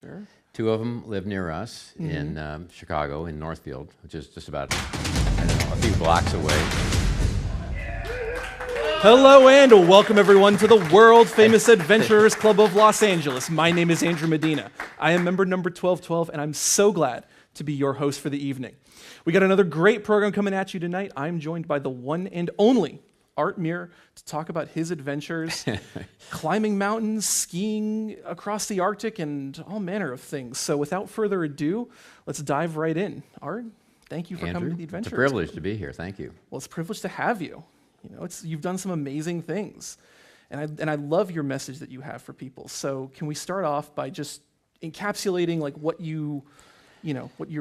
Sure. Two of them live near us in Chicago, in Northfield, which is just about, I don't know, a few blocks away. Hello and welcome everyone to the world-famous Adventurers Club of Los Angeles. My name is Andrew Medina. I am member number 1212, and I'm so glad to be your host for the evening. We got another great program coming at you tonight. I'm joined by the one and only Art Muir to talk about his adventures, climbing mountains, skiing across the Arctic, and all manner of things. So without further ado, let's dive right in. Art, thank you for coming to the Adventurers. It's a privilege to be here. Thank you. Well, it's a privilege to have you. You know, you've done some amazing things, and I love your message that you have for people. So can we start off by just encapsulating like what your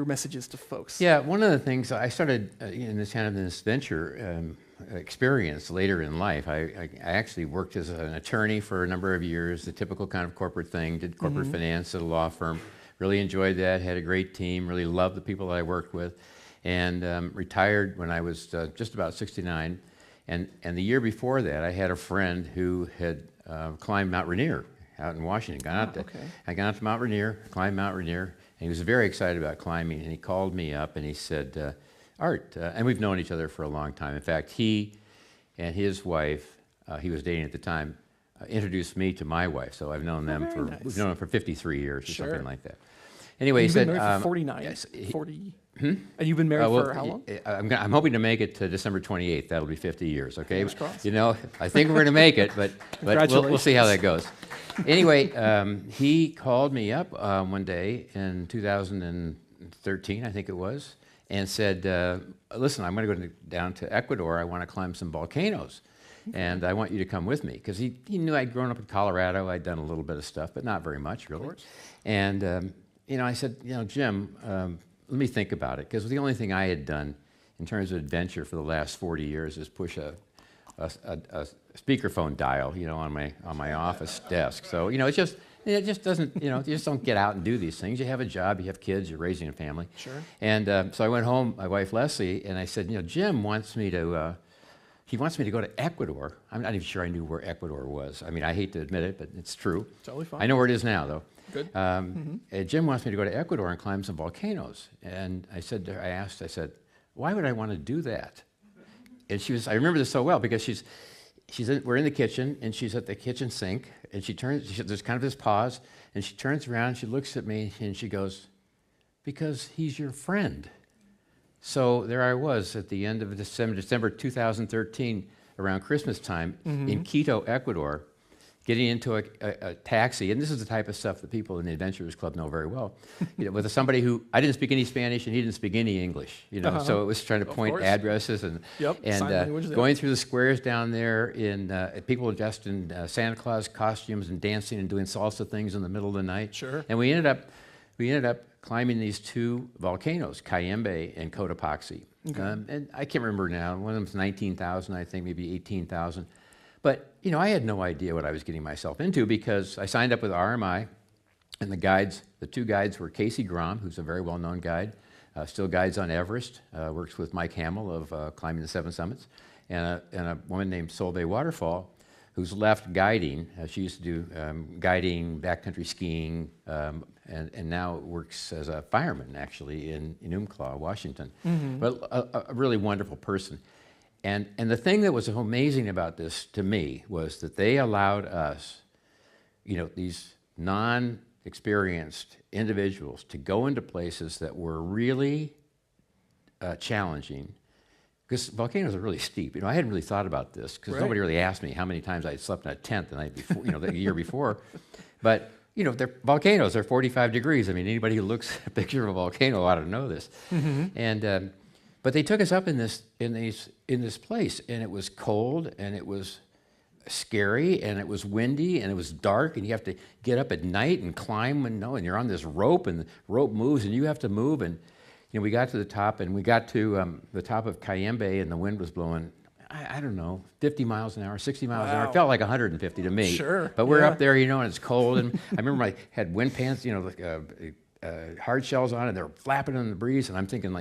message is to folks? Yeah, one of the things I started in this venture experience later in life. I actually worked as an attorney for a number of years, the typical kind of corporate thing. Did corporate finance at a law firm. Really enjoyed that. Had a great team. Really loved the people that I worked with, and retired when I was just about 69. And the year before that, I had a friend who had climbed Mount Rainier out in Washington. I got out to Mount Rainier, climbed Mount Rainier, and he was very excited about climbing. And he called me up and he said, Art, and we've known each other for a long time. In fact, he and his wife, he was dating at the time, introduced me to my wife. So I've known them we've known them for 53 years or something like that. Anyway, he said, been married for 49, yes, 40. And you've been married for how long? I'm hoping to make it to December 28th. That'll be 50 years, okay? Fingers crossed. You know, I think we're going to make it, but we'll see how that goes. Anyway, he called me up one day in 2013, I think it was, and said, listen, I'm going to go down to Ecuador. I want to climb some volcanoes, and I want you to come with me. Because he knew I'd grown up in Colorado. I'd done a little bit of stuff, but not very much, really. And, I said, Jim, let me think about it, because the only thing I had done in terms of adventure for the last 40 years is push a speakerphone dial, on my office desk. So it just doesn't, you just don't get out and do these things. You have a job, you have kids, you're raising a family. Sure. And so I went home, my wife Leslie, and I said, Jim wants me to. He wants me to go to Ecuador. I'm not even sure I knew where Ecuador was. I mean, I hate to admit it, but it's true. Totally fine. I know where it is now, though. Good. And Jim wants me to go to Ecuador and climb some volcanoes. And I said to her, I said, why would I want to do that? And I remember this so well, because we're in the kitchen, and she's at the kitchen sink, and there's kind of this pause, and she turns around, she looks at me, and she goes, because he's your friend. So there I was at the end of December 2013, around Christmas time, in Quito, Ecuador, getting into a taxi, and this is the type of stuff that people in the Adventurers Club know very well, with somebody who, I didn't speak any Spanish and he didn't speak any English, so it was trying to point addresses and going through the squares down there people dressed in Santa Claus costumes and dancing and doing salsa things in the middle of the night. Sure. And we ended up climbing these two volcanoes, Cayambe and Cotopaxi. Okay. And I can't remember now, one of them was 19,000, I think, maybe 18,000. But, I had no idea what I was getting myself into, because I signed up with RMI, and the two guides were Casey Grom, who's a very well-known guide, still guides on Everest, works with Mike Hamill of Climbing the Seven Summits, and a woman named Solveig Waterfall, who's left guiding. She used to do guiding, backcountry skiing, and now works as a fireman, actually, in Umpqua, Washington. But a really wonderful person. And the thing that was so amazing about this to me was that they allowed us, these non-experienced individuals, to go into places that were really challenging, because volcanoes are really steep. I hadn't really thought about this, because nobody really asked me how many times I had slept in a tent the night before, the year before. But they're volcanoes. They're 45 degrees. I mean, anybody who looks at a picture of a volcano ought to know this. And but they took us up in this place, and it was cold, and it was scary, and it was windy, and it was dark, and you have to get up at night and climb, and you're on this rope, and the rope moves, and you have to move. And we got to the top, and we got to the top of Cayambe, and the wind was blowing, I don't know, 50 miles an hour, 60 miles an hour. It felt like 150 to me. Sure. But we're up there, and it's cold, and I remember I had wind pants, hard shells on, and they were flapping in the breeze, and I'm thinking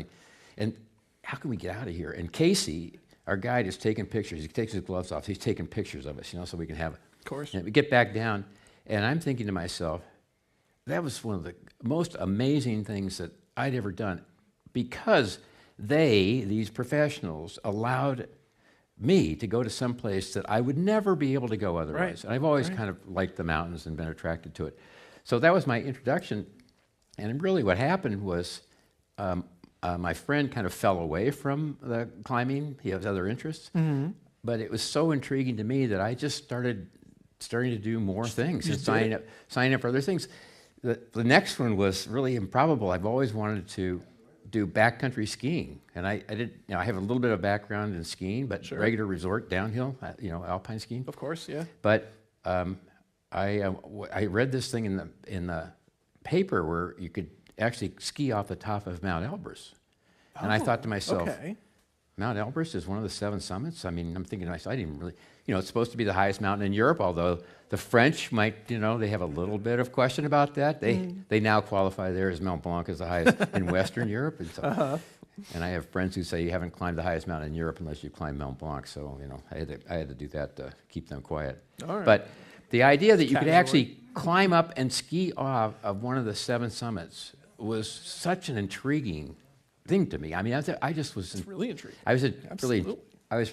how can we get out of here? And Casey, our guide, is taking pictures. He takes his gloves off. He's taking pictures of us, so we can have it. Of course. And we get back down, and I'm thinking to myself, that was one of the most amazing things that I'd ever done, because these professionals, allowed me to go to some place that I would never be able to go otherwise. Right. And I've always kind of liked the mountains and been attracted to it. So that was my introduction. And really what happened was my friend kind of fell away from the climbing. He has other interests. Mm-hmm. But it was so intriguing to me that I just starting to do more things and sign up for other things. The next one was really improbable. I've always wanted to do backcountry skiing, and I did. I have a little bit of background in skiing, but regular resort downhill, alpine skiing. Of course, yeah. But I read this thing in the paper where you could actually ski off the top of Mount Elbrus, and I thought to myself, Mount Elbrus is one of the 7 summits. I mean, I'm thinking to myself, I didn't really, it's supposed to be the highest mountain in Europe, although the French might, they have a little bit of question about that. They now qualify there as Mont Blanc as the highest in Western Europe. And, so, and I have friends who say you haven't climbed the highest mountain in Europe unless you climb Mont Blanc. So, I had to do that to keep them quiet. All right. But the idea that you could actually climb up and ski off of one of the 7 summits was such an intriguing thing to me. I mean, I just was. It's really intriguing. I was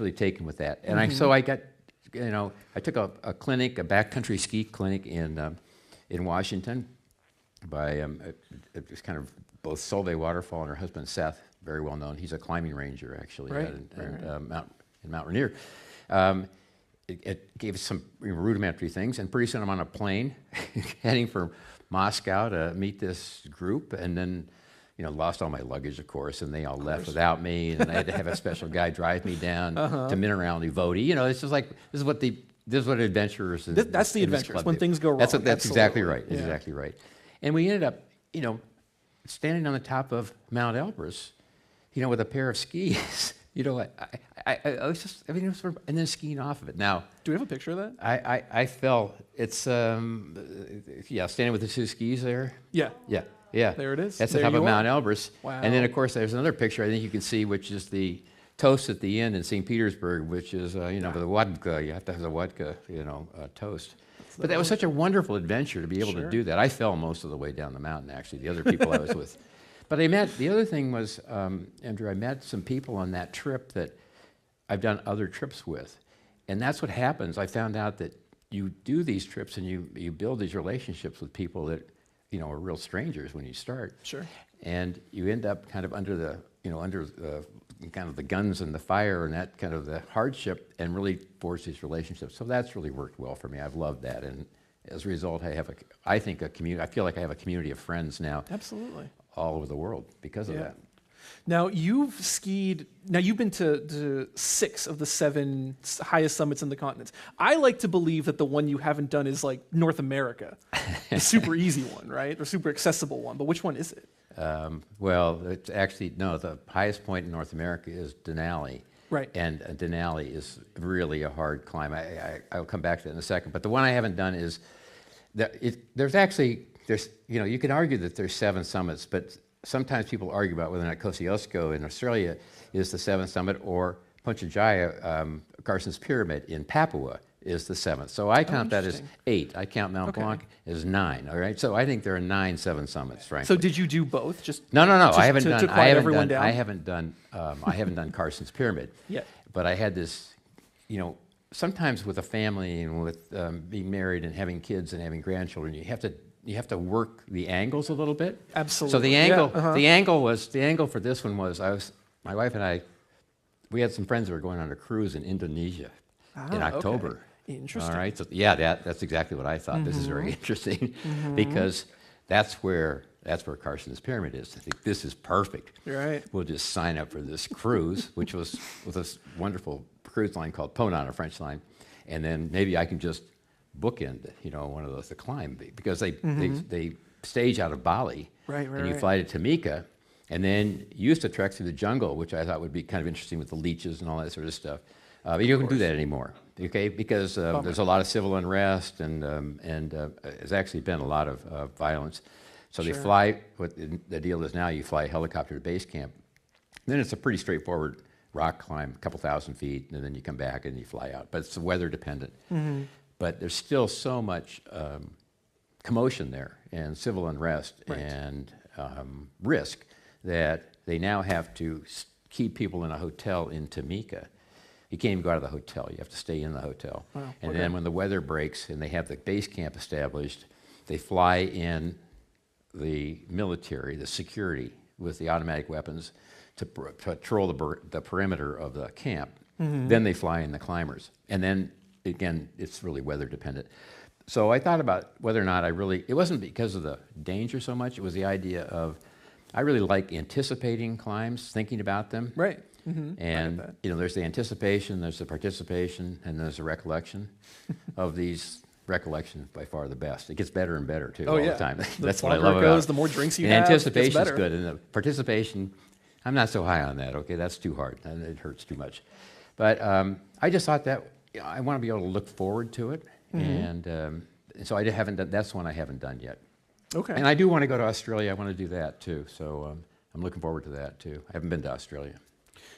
really taken with that, and so I got, I took a clinic, a backcountry ski clinic in Washington, by it was kind of both Solveig Waterfall and her husband Seth, very well known. He's a climbing ranger actually, in Mount Rainier. It gave us some rudimentary things, and pretty soon I'm on a plane heading for Moscow to meet this group, and then. Lost all my luggage, of course, and they all left without me, and I had to have a special guy drive me down to Mineralny Vody. It's just like this is what adventurers. That's the adventures when things go wrong. That's exactly right. Yeah. Exactly right. And we ended up, standing on the top of Mount Elbrus, with a pair of skis. I was just, it was sort of, and then skiing off of it. Now, do we have a picture of that? I fell. It's standing with the 2 skis there. Yeah. Yeah, there it is. That's the top of Mount Elbrus. Wow. And then, of course, there's another picture I think you can see, which is the toast at the end in St. Petersburg, which is, the vodka. You have to have the vodka, toast. But that was such a wonderful adventure to be able to do that. I fell most of the way down the mountain, actually, the other people I was with. But the other thing was, Andrew, I met some people on that trip that I've done other trips with. And that's what happens. I found out that you do these trips and you build these relationships with people that, are real strangers when you start. Sure. And you end up kind of under the kind of the guns and the fire and that kind of the hardship, and really forge these relationships. So that's really worked well for me. I've loved that. And as a result, I think a community, I feel like I have a community of friends now. Absolutely. All over the world because of that. Now, you've been to 6 of the 7 highest summits in the continents. I like to believe that the one you haven't done is like North America, the super easy one, right? Or super accessible one. But which one is it? Well, it's actually, no, the highest point in North America is Denali. Right. And Denali is really a hard climb. I'll come back to that in a second. But the one I haven't done is, you can argue that there's 7 summits, but sometimes people argue about whether or not Kosciuszko in Australia is the 7th summit, or Punchinjaya, Carstensz Pyramid in Papua is the 7th. So I count that as 8. I count Mont Blanc as 9. All right. So I think there are 9 7 summits, frankly. So did you do both? No. I haven't done. I haven't done Carstensz Pyramid. Yeah. But I had this, sometimes with a family and with being married and having kids and having grandchildren, you have to work the angles a little bit. Absolutely. So the angle for this one was, my wife and I, we had some friends that were going on a cruise in Indonesia in October. Okay. Interesting. All right. So that's exactly what I thought. This is very interesting because that's where Carstensz Pyramid is. I think this is perfect. Right. We'll just sign up for this cruise, which was with this wonderful cruise line called Ponant, a French line, and then maybe I can just bookend, one of those to climb, because they stage out of Bali, and you fly to Tamika, and then you used to trek through the jungle, which I thought would be kind of interesting with the leeches and all that sort of stuff. But you don't do that anymore, okay? Because there's a lot of civil unrest, and there's actually been a lot of violence. So they fly. What the deal is now, you fly a helicopter to base camp. Then it's a pretty straightforward rock climb, a couple thousand feet, and then you come back and you fly out. But it's weather dependent. But there's still so much commotion there and civil unrest and risk that they now have to keep people in a hotel in Tamika. You can't even go out of the hotel. You have to stay in the hotel. Wow, and then when the weather breaks and they have the base camp established, they fly in the military, the security, with the automatic weapons to patrol the perimeter of the camp. Then they fly in the climbers. And then, again, it's really weather dependent. So I thought about whether or not it wasn't because of the danger so much, it was the idea of, I really like anticipating climbs, thinking about them. Right. And there's the anticipation, there's the participation, and there's the recollection. Of these, recollection by far the best. It gets better and better too all the time. That's what I love about it. The more drinks you and have, anticipation it's is good, and the participation, I'm not so high on that. Okay, that's too hard, and it hurts too much. But I just thought that I want to be able to look forward to it, and so I haven't done. That's one I haven't done yet. Okay. And I do want to go to Australia. I want to do that too. So I'm looking forward to that too. I haven't been to Australia.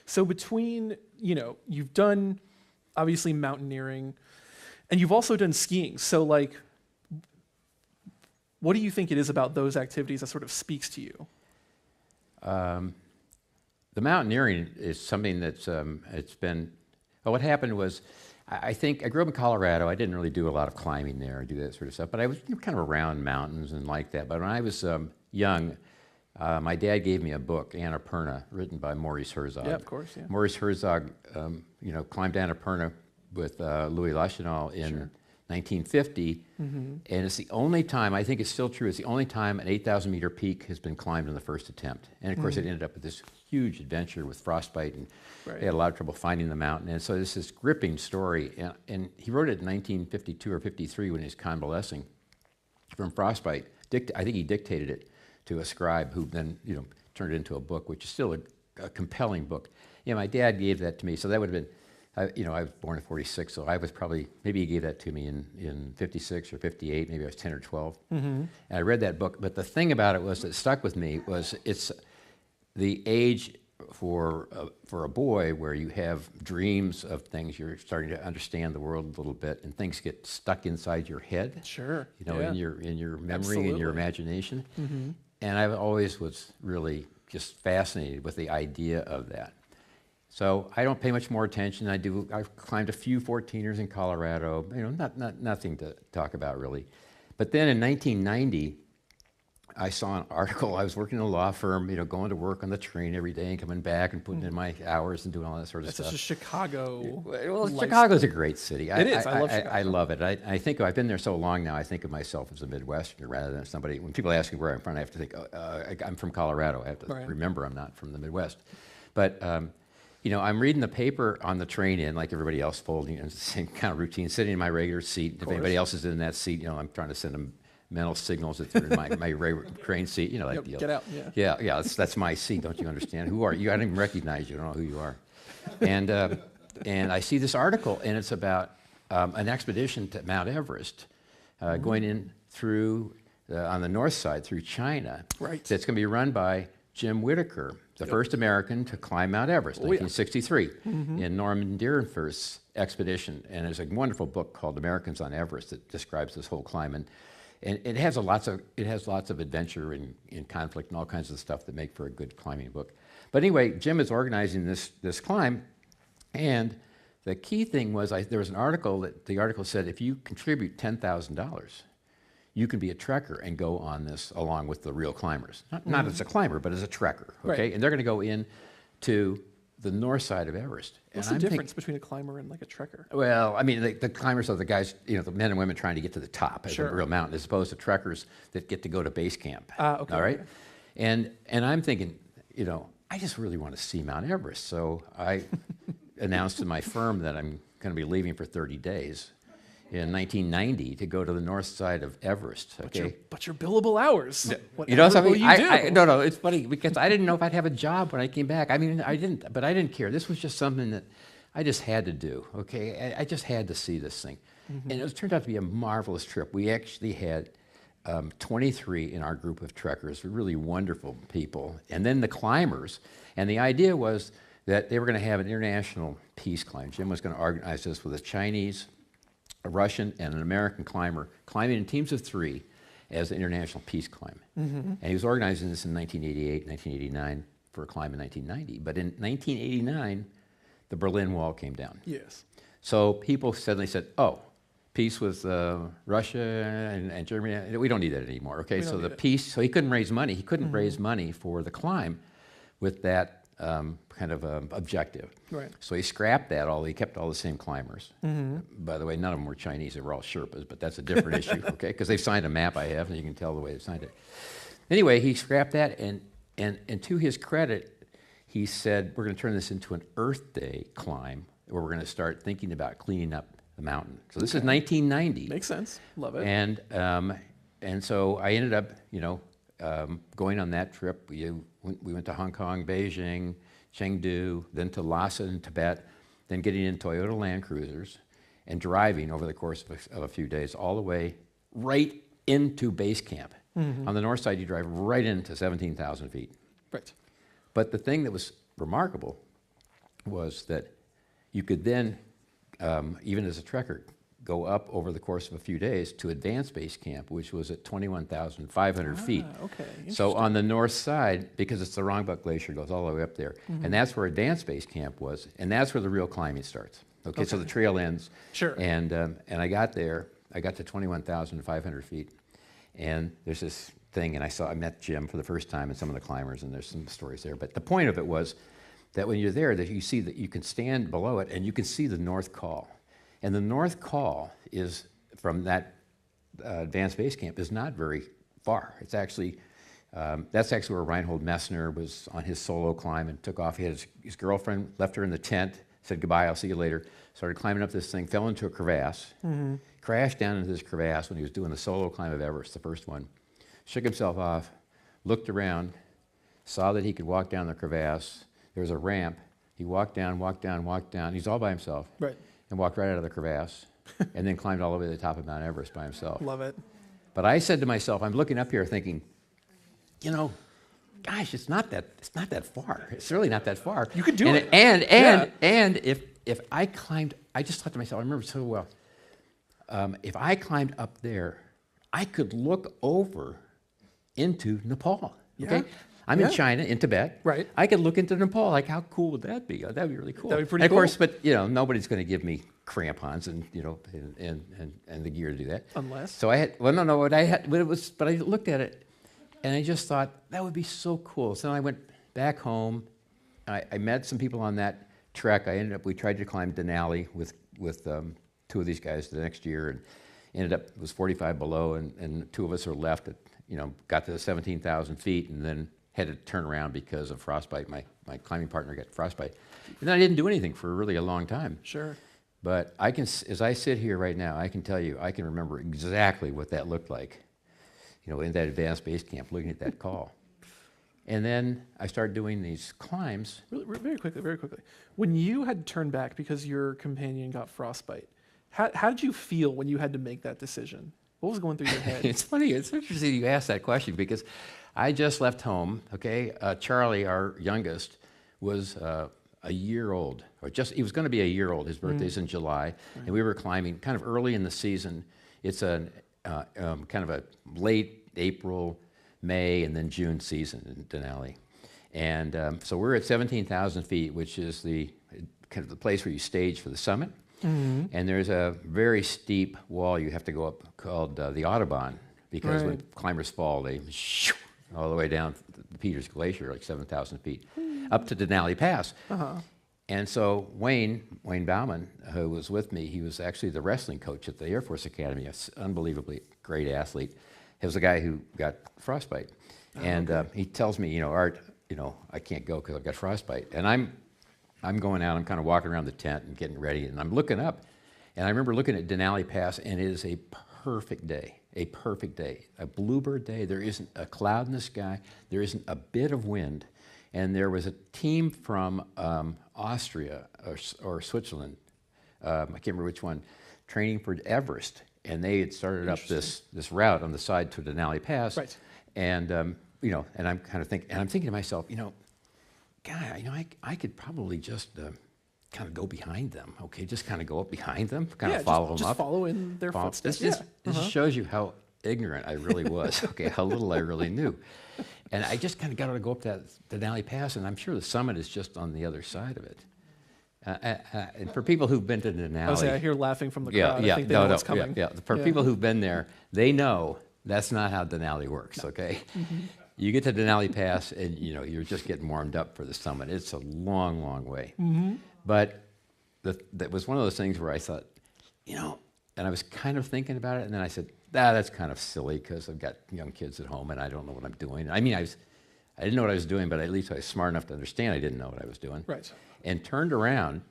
So between, you've done obviously mountaineering and you've also done skiing. So like, what do you think it is about those activities that sort of speaks to you? The mountaineering is something that's, it's been, well, what happened was, I think, I grew up in Colorado. I didn't really do a lot of climbing there or do that sort of stuff, but I was kind of around mountains and like that. But when I was young, my dad gave me a book, Annapurna, written by Maurice Herzog. Yeah, of course, yeah. Maurice Herzog, climbed Annapurna with Louis Lachenal in 1950, and it's the only time, I think it's still true, it's the only time an 8,000 meter peak has been climbed in the first attempt. And of course it ended up with this huge adventure with frostbite, and they had a lot of trouble finding the mountain. And so there's this gripping story, and he wrote it in 1952 or 53 when he was convalescing from frostbite. I think he dictated it to a scribe who then turned it into a book, which is still a compelling book. My dad gave that to me, so that would have been, I was born in 46, so I was probably, maybe he gave that to me in 56 or 58, maybe I was 10 or 12. And I read that book, but the thing about it was that stuck with me was it's the age for a boy where you have dreams of things, you're starting to understand the world a little bit, and things get stuck inside your head. Sure. In your memory and your imagination. And I always was really just fascinated with the idea of that. So I don't pay much more attention. I've climbed a few 14ers in Colorado, nothing to talk about really. But then in 1990, I saw an article. I was working in a law firm, going to work on the train every day and coming back and putting in my hours and doing all that sort of stuff. That's such a Chicago. Well, Chicago's a great city. It is. I love Chicago. I love it. I think I've been there so long now. I think of myself as a Midwesterner rather than somebody. When people ask me where I'm from, I have to think I'm from Colorado. I have to remember I'm not from the Midwest. But I'm reading the paper on the train in, like everybody else, folding, and it's the same kind of routine. Sitting in my regular seat. If anybody else is in that seat, I'm trying to send them mental signals that they're in my regular train seat, that deal. Get out, Yeah, that's my seat. Don't you understand? Who are you? I don't even recognize you. I don't know who you are. And I see this article, and it's about an expedition to Mount Everest, going in through on the north side through China. Right. That's going to be run by Jim Whittaker, the first American to climb Mount Everest, 1963, in Norman Deerenfurth's expedition. And there's a wonderful book called Americans on Everest that describes this whole climb. And it has lots of adventure and conflict and all kinds of stuff that make for a good climbing book. But anyway, Jim is organizing this climb, and the key thing was there was an article the article said if you contribute $10,000, you can be a trekker and go on this along with the real climbers. Not as a climber, but as a trekker. Okay, Right. and they're going to go in to the north side of Everest. What's the difference between a climber and like a trekker? Well, I mean, the climbers are the guys, the men and women trying to get to the top of a real mountain, as opposed to trekkers that get to go to base camp. Okay. All right? And I'm thinking, I just really want to see Mount Everest. So I announced to my firm that I'm going to be leaving for 30 days in 1990 to go to the north side of Everest. Okay. But your billable hours. Something? Will you do? No, it's funny because I didn't know if I'd have a job when I came back. I mean, I didn't care. This was just something that I just had to do. Okay, I just had to see this thing, and it turned out to be a marvelous trip. We actually had 23 in our group of trekkers, really wonderful people, and then the climbers. And the idea was that they were going to have an international peace climb. Jim was going to organize this with a Chinese, a Russian, and an American climber climbing in teams of 3, as the International Peace Climb. And he was organizing this in 1988, 1989 for a climb in 1990. But in 1989, the Berlin Wall came down. Yes. So people suddenly said, oh, peace with Russia and Germany, we don't need that anymore. Okay, so the peace, so he couldn't raise money. He couldn't raise money for the climb with that kind of objective. Right. So he scrapped that he kept all the same climbers. By the way, none of them were Chinese, they were all Sherpas, but that's a different issue, okay? Because they've signed a map I have, and you can tell the way they signed it. Anyway, he scrapped that, and to his credit, he said, we're going to turn this into an Earth Day climb, where we're going to start thinking about cleaning up the mountain. So this is 1990. Makes sense. Love it. And so I ended up, going on that trip. We went to Hong Kong, Beijing, Chengdu, then to Lhasa in Tibet, then getting in Toyota Land Cruisers and driving over the course of a few days all the way right into base camp. On the north side, you drive right into 17,000 feet. Right. But the thing that was remarkable was that you could then, even as a trekker, go up over the course of a few days to advanced base camp, which was at 21,500 feet. Okay. So on the north side, because it's the Rongbuk Glacier, goes all the way up there, and that's where advanced base camp was, and that's where the real climbing starts. Okay, so the trail ends. Sure. And I got there. I got to 21,500 feet, and there's this thing, and I met Jim for the first time and some of the climbers, and there's some stories there. But the point of it was that when you're there, that you see that you can stand below it, and you can see the North Col. And the North Col is, from that advanced base camp, is not very far. It's actually, that's actually where Reinhold Messner was on his solo climb and took off. He had his girlfriend, left her in the tent, said goodbye, I'll see you later. Started climbing up this thing, fell into a crevasse, crashed down into this crevasse when he was doing the solo climb of Everest, the first one. Shook himself off, looked around, saw that he could walk down the crevasse. There was a ramp. He walked down, walked down, walked down. He's all by himself. Right. And walked right out of the crevasse, and then climbed all the way to the top of Mount Everest by himself. Love it. But I said to myself, I'm looking up here thinking, gosh, it's not that far. It's really not that far. You could do it. And if I climbed, I just thought to myself, I remember so well, if I climbed up there, I could look over into Nepal. Okay? Yeah. I'm in China, in Tibet. Right. I could look into Nepal. Like, how cool would that be? That'd be really cool. That'd be pretty and of cool. course, but nobody's going to give me crampons and and the gear to do that. Unless. So I had. Well, no. But I looked at it, and I just thought that would be so cool. So I went back home. I met some people on that trek. We tried to climb Denali with two of these guys the next year, and ended up it was 45 below, and two of us were left at got to 17,000 feet, and then had to turn around because of frostbite. My climbing partner got frostbite. And then I didn't do anything for really a long time. Sure. But as I sit here right now, I can tell you, I can remember exactly what that looked like, in that advanced base camp, looking at that call. And then I started doing these climbs. Very quickly. When you had to turn back because your companion got frostbite, how did you feel when you had to make that decision? What was going through your head? It's funny. It's interesting you asked that question because I just left home. Okay, Charlie, our youngest, was a year old, he was going to be a year old. His birthday's in July, and we were climbing kind of early in the season. It's a kind of a late April, May, and then June season in Denali, and so we're at 17,000 feet, which is the kind of the place where you stage for the summit. And there's a very steep wall you have to go up called the Autobahn, because when climbers fall, they all the way down the Peters Glacier, like 7,000 feet, up to Denali Pass. And so Wayne Bauman, who was with me, he was actually the wrestling coach at the Air Force Academy, an unbelievably great athlete. He was the guy who got frostbite. And he tells me, Art, I can't go because I've got frostbite. And I'm going out, I'm kind of walking around the tent and getting ready, and I'm looking up, and I remember looking at Denali Pass, and it is a perfect day, a bluebird day. There isn't a cloud in the sky, there isn't a bit of wind, and there was a team from Austria or Switzerland, I can't remember which one, training for Everest, and they had started up this route on the side to Denali Pass, and and I'm kind of thinking to myself, God, I could probably just kind of go behind them, okay? Just kind of go up behind them, kind of follow them up. Just follow in their footsteps. This shows you how ignorant I really was, okay, how little I really knew. And I just kind of got to go up that Denali Pass, and I'm sure the summit is just on the other side of it. And for people who've been to Denali, I hear laughing from the crowd. I think they know what's coming. For people who've been there, they know that's not how Denali works. Okay, you get to Denali Pass, and you're just getting warmed up for the summit. It's a long, long way. But that was one of those things where I thought, and I was kind of thinking about it, and then I said, that's kind of silly because I've got young kids at home and I don't know what I'm doing. I mean, I didn't know what I was doing, but at least I was smart enough to understand I didn't know what I was doing. Right. And turned around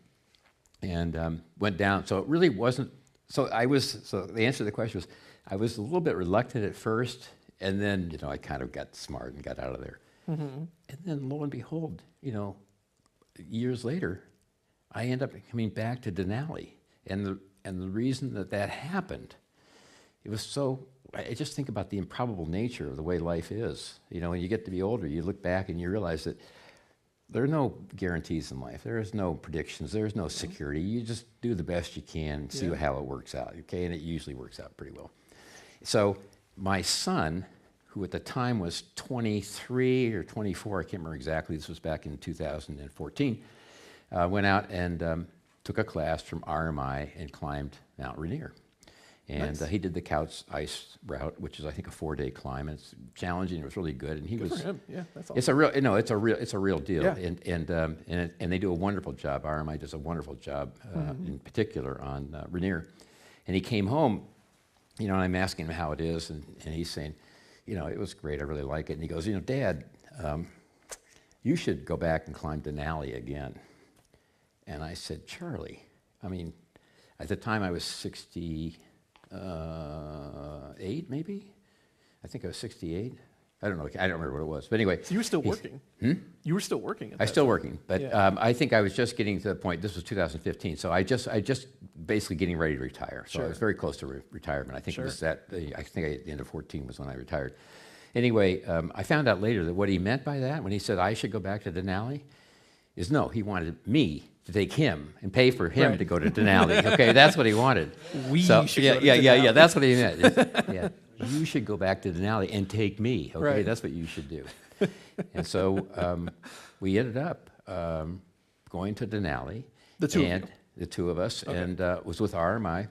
and went down. So it really wasn't. So the answer to the question was, I was a little bit reluctant at first, and then I kind of got smart and got out of there. And then lo and behold, years later, I end up coming back to Denali, and the reason that happened, it was so. I just think about the improbable nature of the way life is. When you get to be older, you look back and you realize that there are no guarantees in life. There is no predictions. There is no security. You just do the best you can and see how it works out, okay? And it usually works out pretty well. So my son, who at the time was 23 or 24, I can't remember exactly, this was back in 2014, went out and took a class from RMI and climbed Mount Rainier. And he did the Couch Ice Route, which is, I think, a 4-day climb. And it's challenging. It was really good. And good for him. Yeah, that's awesome. It's a real deal. Yeah. And they do a wonderful job. RMI does a wonderful job, in particular on Rainier. And he came home, and I'm asking him how it is, and he's saying, it was great. I really like it. And he goes, Dad, you should go back and climb Denali again. And I said, Charlie, at the time I was 68, maybe? I think I was 68. I don't know. I don't remember what it was. But anyway. So you were still working? You were still working at that I was still time. working. But I think I was just getting to the point, this was 2015, so I just basically getting ready to retire. So I was very close to retirement. I think it was at the end of 14 was when I retired. Anyway, I found out later that what he meant by that, when he said I should go back to Denali, is no, he wanted me to take him and pay for him to go to Denali. Okay, that's what he wanted. We should go to Denali. Yeah, that's what he meant. You should go back to Denali and take me. Okay, that's what you should do. And so we ended up going to Denali. The two of us, and was with RMI.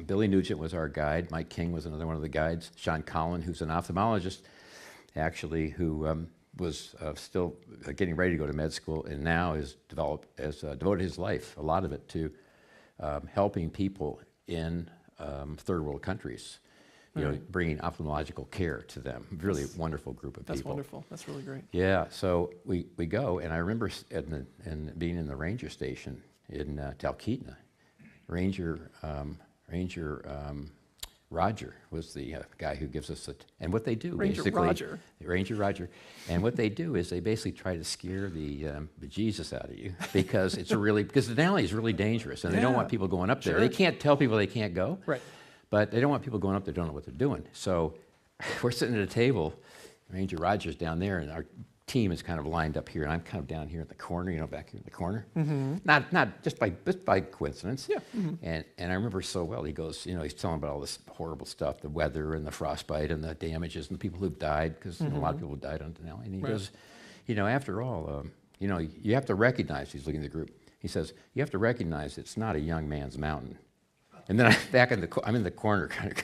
Billy Nugent was our guide. Mike King was another one of the guides. Sean Collin, who's an ophthalmologist, actually, who was still getting ready to go to med school, and now has devoted his life, a lot of it, to helping people in third world countries, bringing ophthalmological care to them. Really wonderful group of people. That's wonderful. That's really great. Yeah. So we go, and I remember being in the ranger station in Talkeetna. Ranger Roger was the guy who gives us it. And what they do, Ranger Roger. And what they do is they basically try to scare the bejesus out of you because because Denali is really dangerous, and they don't want people going up there. They can't tell people they can't go, but they don't want people going up there who don't know what they're doing. So we're sitting at a table, Ranger Roger's down there, and our team is kind of lined up here, and I'm kind of down here in the corner, back here in the corner. Not just by coincidence. Yeah. And I remember so well. He goes, he's telling about all this horrible stuff, the weather and the frostbite and the damages and the people who've died, because a lot of people died on Denali. And he goes, after all, you have to recognize. He's looking at the group. He says, you have to recognize it's not a young man's mountain. And then I'm in the corner, kind of.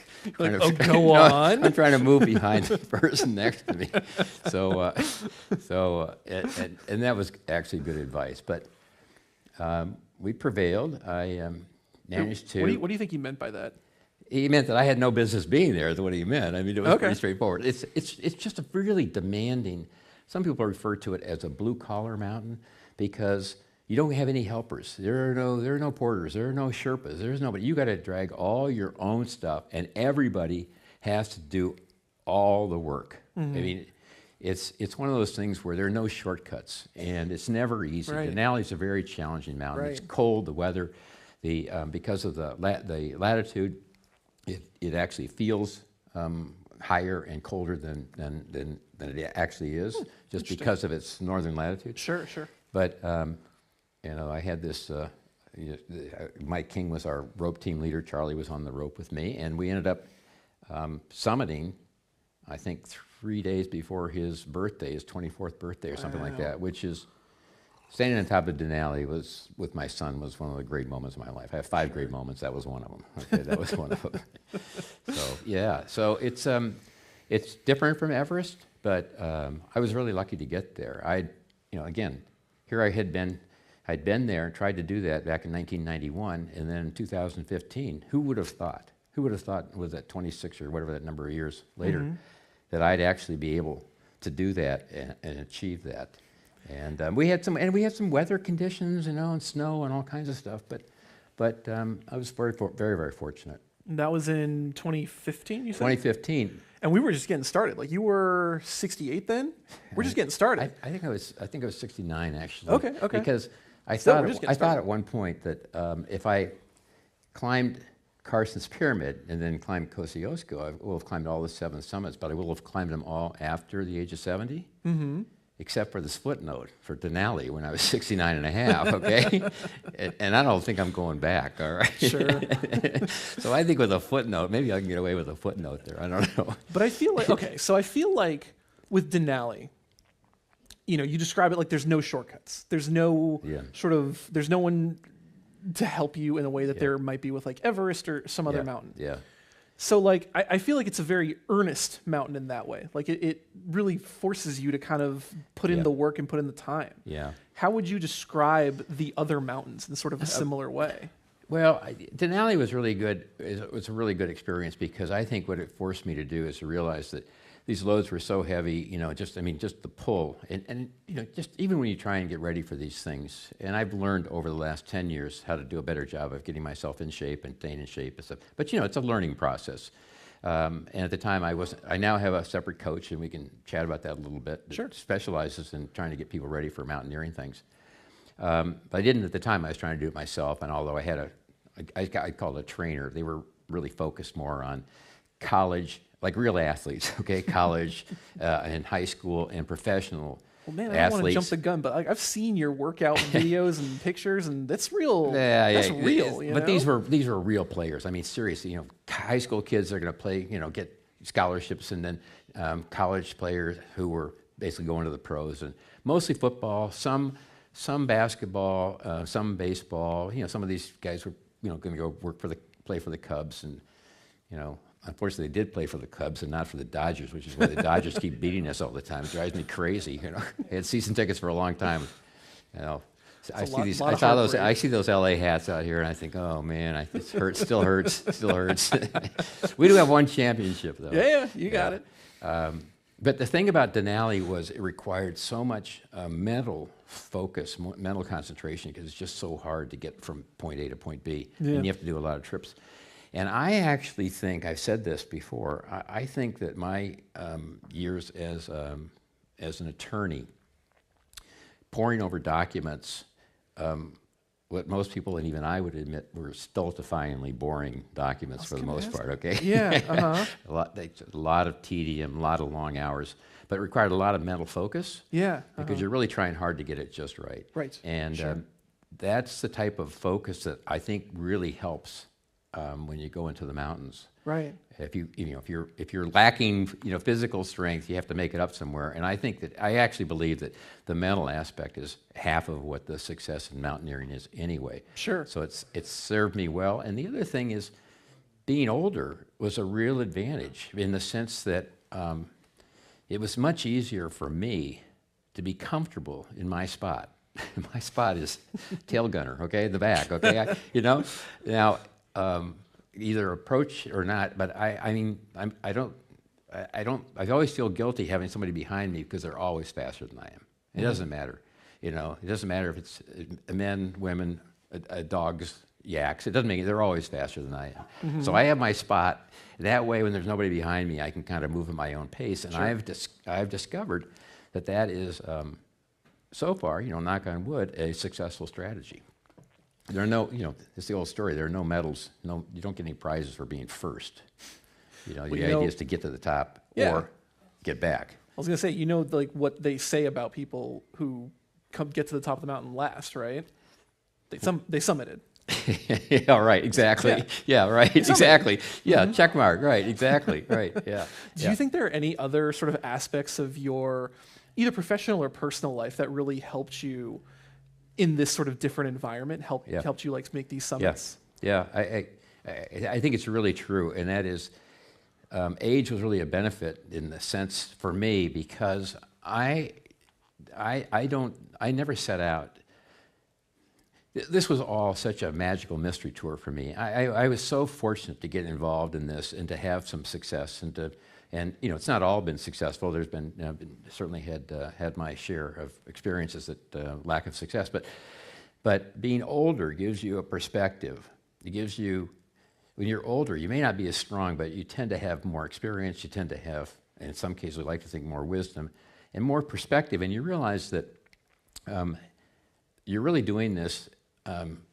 Go on. I'm trying to move behind the person next to me. And that was actually good advice. But we prevailed. I managed to. What do you think he meant by that? He meant that I had no business being there. Is what he meant. It was pretty straightforward. It's just a really demanding. Some people refer to it as a blue collar mountain because you don't have any helpers. There are no porters. There are no Sherpas. There's nobody. You got to drag all your own stuff, and everybody has to do all the work. It's one of those things where there are no shortcuts, and it's never easy. Denali is a very challenging mountain. It's cold. The weather, because of the latitude, it actually feels higher and colder than it actually is, just because of its northern latitude. Sure. But I had this, Mike King was our rope team leader. Charlie was on the rope with me, and we ended up summiting, I think 3 days before his birthday, his 24th birthday or something like that, which is standing on top of Denali was, with my son, was one of the great moments of my life. I have 5 great moments. That was one of them. Okay, that was one of them. So yeah, so it's different from Everest, but I was really lucky to get there. Again, here I'd been there and tried to do that back in 1991, and then in 2015, who would have thought? Who would have thought, was that 26 or whatever that number of years later, that I'd actually be able to do that and achieve that? And we had some weather conditions, and snow and all kinds of stuff. But I was very, very fortunate. That was in 2015, you said? 2015. And we were just getting started. Like, you were 68 then? We're just getting started. I think I was 69 actually. Okay. Because I thought at one point that if I climbed Carstensz Pyramid and then climbed Kosciuszko, I will have climbed all the 7 summits, but I will have climbed them all after the age of 70. Mm-hmm. Except for the split note for Denali when I was 69 and a half, okay? and I don't think I'm going back, all right? Sure. So I think with a footnote, maybe I can get away with a footnote there, I don't know. But I feel like, with Denali, you describe it like there's no shortcuts. There's no there's no one to help you in a way that there might be with like Everest or some other mountain. Yeah. So like, I feel like it's a very earnest mountain in that way. Like it really forces you to kind of put in the work and put in the time. Yeah. How would you describe the other mountains in sort of a similar way? Well, Denali was really good. It was a really good experience because I think what it forced me to do is to realize that these loads were so heavy, just the pull. And just even when you try and get ready for these things, and I've learned over the last 10 years how to do a better job of getting myself in shape and staying in shape and stuff. But, it's a learning process. And at the time, I now have a separate coach, and we can chat about that a little bit. Sure. That specializes in trying to get people ready for mountaineering things. But I didn't at the time. I was trying to do it myself, and although I had I called it a trainer, they were really focused more on college, like real athletes, okay, college and high school and professional Well, man, I athletes. don't want to jump the gun, but I've seen your workout videos and pictures, and that's real. That's real. But these were real players. I mean, seriously, high school kids are going to play, get scholarships, and then college players who were basically going to the pros, and mostly football, some basketball, some baseball. Some of these guys were going to go play for the Cubs, and unfortunately, they did play for the Cubs and not for the Dodgers, which is why the Dodgers keep beating us all the time. It drives me crazy. I had season tickets for a long time. I see those LA hats out here, and I think, oh man, it hurts. Still hurts. We do have one championship though. Yeah, you got it. But the thing about Denali was it required so much mental focus, mental concentration, because it's just so hard to get from point A to point B, and you have to do a lot of trips. And I actually think, I've said this before, I think that my years as an attorney, poring over documents, what most people, and even I would admit, were stultifyingly boring documents for the most part, okay? Yeah, a lot of tedium, a lot of long hours, but it required a lot of mental focus. Yeah. Because you're really trying hard to get it just right. Right. And that's the type of focus that I think really helps when you go into the mountains. Right. If you're lacking physical strength, you have to make it up somewhere. And I actually believe that the mental aspect is half of what the success in mountaineering is anyway. Sure. So it's served me well. And the other thing is, being older was a real advantage in the sense that it was much easier for me to be comfortable in my spot. My spot is tail gunner, okay, the back, okay. Now. Either approach or not, but I always feel guilty having somebody behind me because they're always faster than I am. It doesn't matter, it doesn't matter if it's men, women, dogs, yaks. It doesn't make it. They're always faster than I am. Mm-hmm. So I have my spot. That way, when there's nobody behind me, I can kind of move at my own pace. And I've discovered that is so far, knock on wood, a successful strategy. There are no, it's the old story. There are no medals. No, you don't get any prizes for being first. The idea is to get to the top or get back. I was gonna say, like what they say about people who get to the top of the mountain last, right? They summited. Yeah, right, exactly. Yeah, right, exactly. Yeah, check mark, right, exactly, right, yeah. Do you think there are any other sort of aspects of your either professional or personal life that really helped you in this sort of different environment, helped you like make these summits? Yeah, I think it's really true, and that is, age was really a benefit in the sense for me because I never set out. This was all such a magical mystery tour for me. I was so fortunate to get involved in this and to have some success and it's not all been successful. There's been certainly had my share of experiences that lack of success, but being older gives you a perspective. It gives you, when you're older, you may not be as strong, but you tend to have more experience. You tend to have, in some cases, we like to think more wisdom and more perspective, and you realize that you're really doing this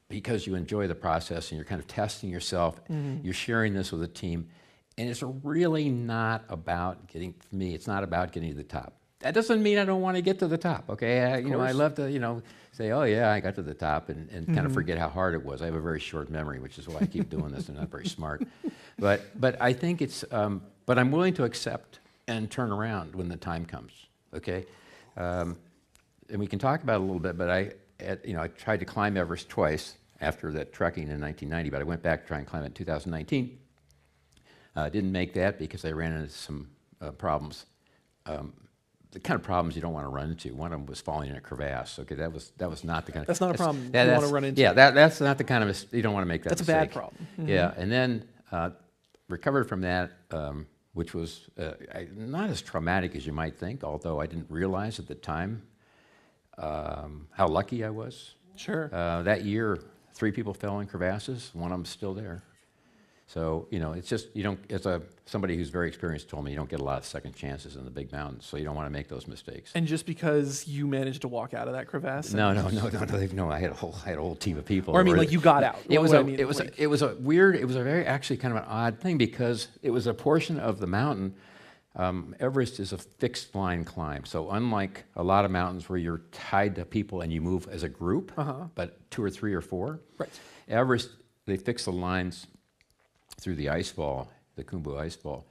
because you enjoy the process and you're kind of testing yourself. You're sharing this with a team, and it's really not about getting, for me, it's not about getting to the top. That doesn't mean I don't want to get to the top, okay? I love to, say, oh yeah, I got to the top and kind of forget how hard it was. I have a very short memory, which is why I keep doing this. I'm not very smart. But I think it's, but I'm willing to accept and turn around when the time comes, okay? And we can talk about it a little bit, but I tried to climb Everest twice after that trekking in 1990, but I went back to try and climb it in 2019. Didn't make that because I ran into some problems. The kind of problems you don't want to run into. One of them was falling in a crevasse. Okay, that was not the kind of. That's not a problem you want to run into. Yeah, that's not the kind of you don't want to make that. That's mistake. a bad problem. Yeah, and then recovered from that, which was not as traumatic as you might think. Although I didn't realize at the time how lucky I was. Sure. That year, 3 people fell in crevasses. One of them's still there. So, it's just, somebody who's very experienced told me you don't get a lot of second chances in the big mountains, so you don't want to make those mistakes. And just because you managed to walk out of that crevasse? No, I had a whole team of people. Or I mean, like you got out. It was a very actually kind of an odd thing because it was a portion of the mountain. Everest is a fixed line climb. So unlike a lot of mountains where you're tied to people and you move as a group, but 2 or 3 or 4, right. Everest, they fix the lines through the ice fall, the Khumbu ice fall,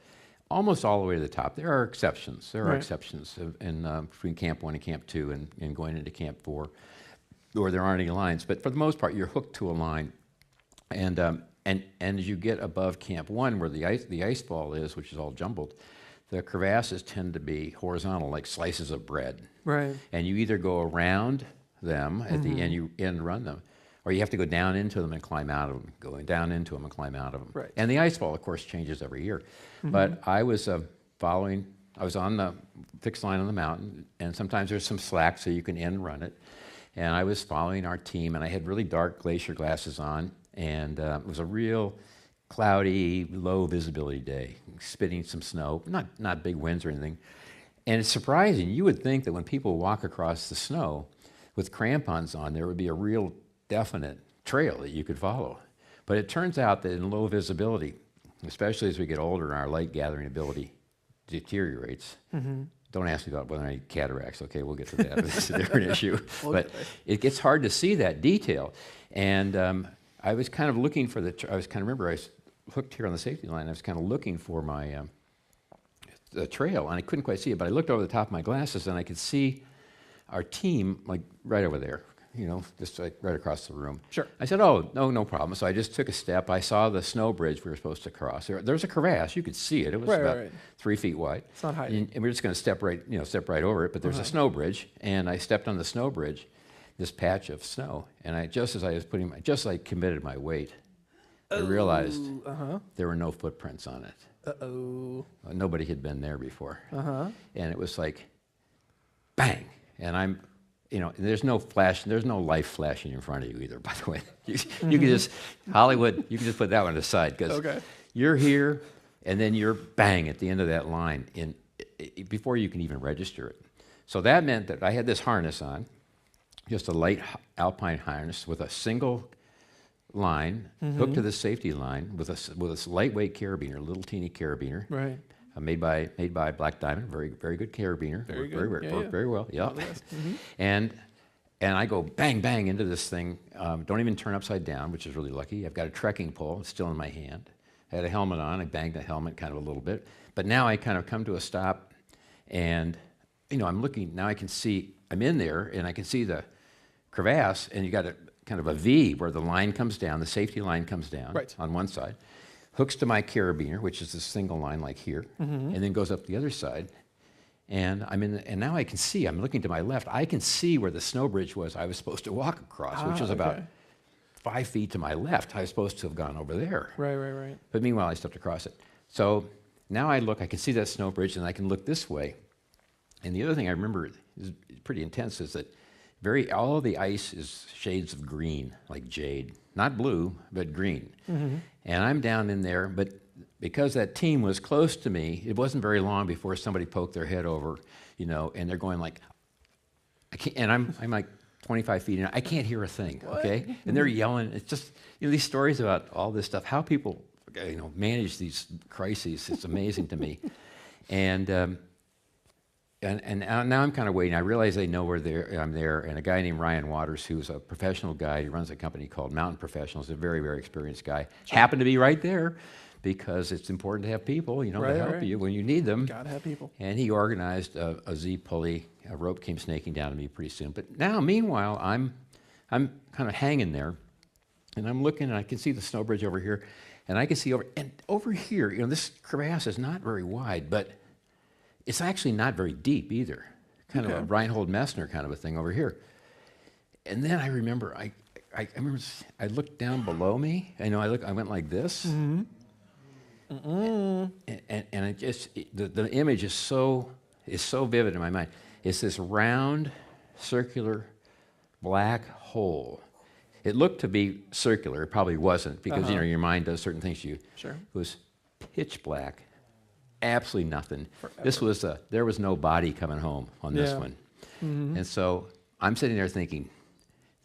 almost all the way to the top. There are exceptions. There are exceptions between Camp 1 and Camp 2 and going into Camp 4, or there aren't any lines. But for the most part, you're hooked to a line. And as you get above Camp 1, where the ice fall is, which is all jumbled, the crevasses tend to be horizontal, like slices of bread. Right. And you either go around them at the end, you end run them, or you have to go down into them and climb out of them, going down into them and climb out of them. Right. And the ice fall, of course, changes every year. But I was I was on the fixed line on the mountain, and sometimes there's some slack so you can end run it. And I was following our team, and I had really dark glacier glasses on, and it was a real cloudy, low visibility day, spitting some snow, not big winds or anything. And it's surprising. You would think that when people walk across the snow with crampons on, there would be a real definite trail that you could follow. But it turns out that in low visibility, especially as we get older and our light gathering ability deteriorates, don't ask me about whether I need cataracts. Okay, we'll get to that. It's a different issue. But it gets hard to see that detail. And I was kind of looking for remember I was hooked here on the safety line. I was kind of looking for my the trail, and I couldn't quite see it. But I looked over the top of my glasses, and I could see our team like right over there. Just like right across the room. Sure. I said, oh, no problem. So I just took a step. I saw the snow bridge we were supposed to cross. There's a crevasse. You could see it. It was about 3 feet wide. It's not hiding. And we're just going to step right over it. But there's a snow bridge, and I stepped on the snow bridge, this patch of snow, and just as I committed my weight, I realized there were no footprints on it. Nobody had been there before. And it was like, bang, and there's no life flashing in front of you either, by the way. You can just, Hollywood, you can just put that one aside, because you're here, and then you're bang at the end of that line before you can even register it. So that meant that I had this harness on, just a light alpine harness with a single line hooked to the safety line with a lightweight carabiner, a little teeny carabiner. Right. Made by Black Diamond, very good carabiner. Very good. Worked very well. Yeah. And I go bang, bang into this thing. Don't even turn upside down, which is really lucky. I've got a trekking pole. It's still in my hand. I had a helmet on. I banged the helmet kind of a little bit. But now I kind of come to a stop, and, I'm looking. Now I can see, I'm in there, and I can see the crevasse, and you got a kind of a V where the line comes down, the safety line comes down on one side, hooks to my carabiner, which is this single line like here, and then goes up the other side. And and now I can see, I'm looking to my left, I can see where the snow bridge was I was supposed to walk across, which was about 5 feet to my left. I was supposed to have gone over there. Right. But meanwhile, I stepped across it. So now I can see that snow bridge, and I can look this way. And the other thing I remember is pretty intense is that all of the ice is shades of green, like jade. Not blue, but green. And I'm down in there, but because that team was close to me, it wasn't very long before somebody poked their head over, and they're going like, I can't, and I'm like 25 feet in, I can't hear a thing, okay? And they're yelling. It's just, these stories about all this stuff, how people, manage these crises, it's amazing to me. And now I'm kind of waiting. I realize they know I'm there, and a guy named Ryan Waters, who's a professional guy, he runs a company called Mountain Professionals, a very, very experienced guy, happened to be right there, because it's important to have people, to help you when you need them. Gotta have people. And he organized a Z pulley. A rope came snaking down to me pretty soon. But now, meanwhile, I'm kind of hanging there, and I'm looking, and I can see the snow bridge over here, and I can see over here, this crevasse is not very wide, but it's actually not very deep either. Kind of a Reinhold Messner kind of a thing over here. And then I remember, I looked down below me. I went like this. And it just, the image is so vivid in my mind. It's this round, circular, black hole. It looked to be circular. It probably wasn't, because your mind does certain things to you. Sure. It was pitch black, absolutely nothing. Forever. There was no body coming home on this one. And so I'm sitting there thinking,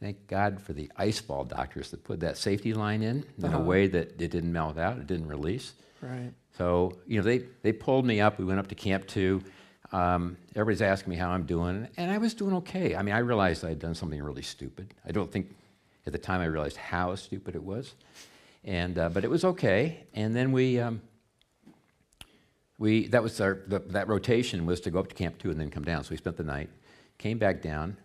thank God for the ice fall doctors that put that safety line in a way that it didn't melt out, it didn't release. Right. So, they pulled me up. We went up to Camp 2. Everybody's asking me how I'm doing, and I was doing okay. I realized I had done something really stupid. I don't think at the time I realized how stupid it was, but it was okay. And then that rotation was to go up to Camp 2 and then come down. So we spent the night, came back down.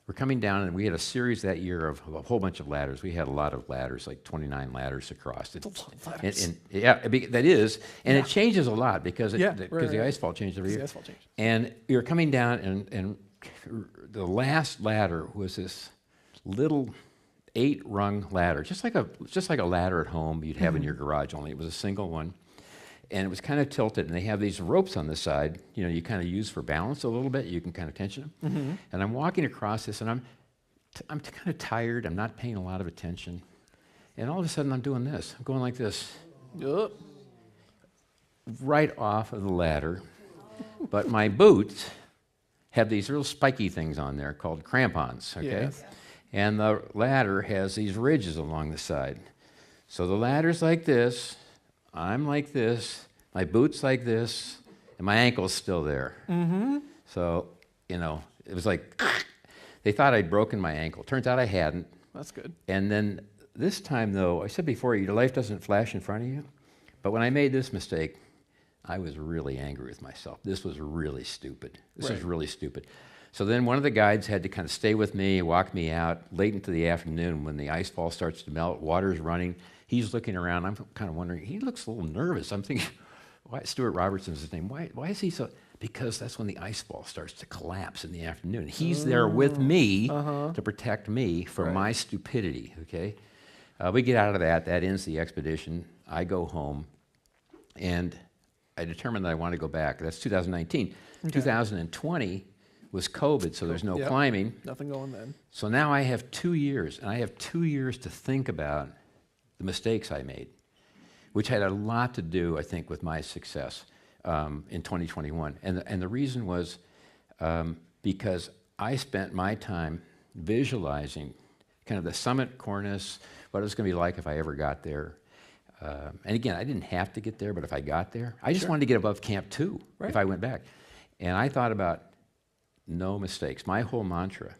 We're coming down, and we had a series that year of a whole bunch of ladders. We had a lot of ladders, like 29 ladders across. That's a lot of ladders. That is. And it changes a lot because the icefall changed every year. The icefall changed. And we were coming down, and the last ladder was this little 8-rung ladder, just like a ladder at home you'd have in your garage, only it was a single one. And it was kind of tilted, and they have these ropes on the side, you kind of use for balance a little bit. You can kind of tension them. And I'm walking across this, and I'm kind of tired. I'm not paying a lot of attention. And all of a sudden, I'm doing this. I'm going like this. Yup. Right off of the ladder. But my boots have these real spiky things on there called crampons, okay? Yes. And the ladder has these ridges along the side. So the ladder's like this. I'm like this, my boot's like this, and my ankle's still there. So, it was like, they thought I'd broken my ankle. Turns out I hadn't. That's good. And then this time, though, I said before, your life doesn't flash in front of you. But when I made this mistake, I was really angry with myself. This was really stupid. This was really stupid. So then one of the guides had to kind of stay with me, walk me out late into the afternoon when the ice fall starts to melt, water's running. He's looking around. I'm kind of wondering, he looks a little nervous. I'm thinking, why, Stuart Robertson's his name. Why is he so? Because that's when the ice fall starts to collapse in the afternoon. He's there with me to protect me from my stupidity, okay? We get out of that. That ends the expedition. I go home, and I determined that I want to go back. That's 2019. Okay. 2020 was COVID, so there's no climbing. Nothing going then. So now I have 2 years, and I have 2 years to think about the mistakes I made, which had a lot to do, I think, with my success in 2021. And the reason was because I spent my time visualizing kind of the summit cornice, what it was going to be like if I ever got there. And again, I didn't have to get there, but if I got there, I just wanted to get above Camp 2 if I went back. And I thought about no mistakes. My whole mantra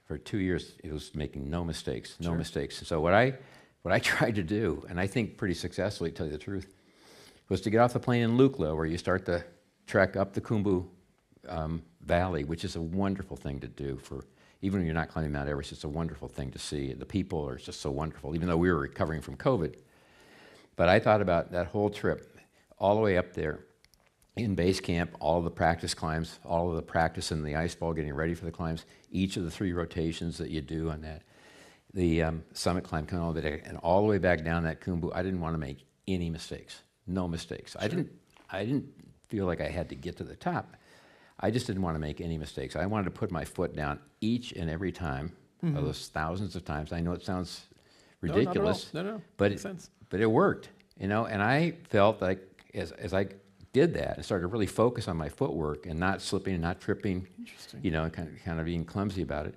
for 2 years, it was making no mistakes, no mistakes. So what I tried to do, and I think pretty successfully, to tell you the truth, was to get off the plane in Lukla, where you start the trek up the Khumbu Valley, which is a wonderful thing to do for, even when you're not climbing Mount Everest, it's a wonderful thing to see. The people are just so wonderful, even though we were recovering from COVID. But I thought about that whole trip, all the way up there, in base camp, all of the practice climbs, all of the practice in the ice ball, getting ready for the climbs, each of the 3 rotations that you do on that, the summit climb coming all the way, and all the way back down that Khumbu. I didn't want to make any mistakes, no mistakes. Sure. I didn't feel like I had to get to the top. I just didn't want to make any mistakes. I wanted to put my foot down each and every time, of those thousands of times. I know it sounds ridiculous, no, but makes sense. But it worked, and I felt like as I did that and started to really focus on my footwork and not slipping and not tripping, kind of being clumsy about it,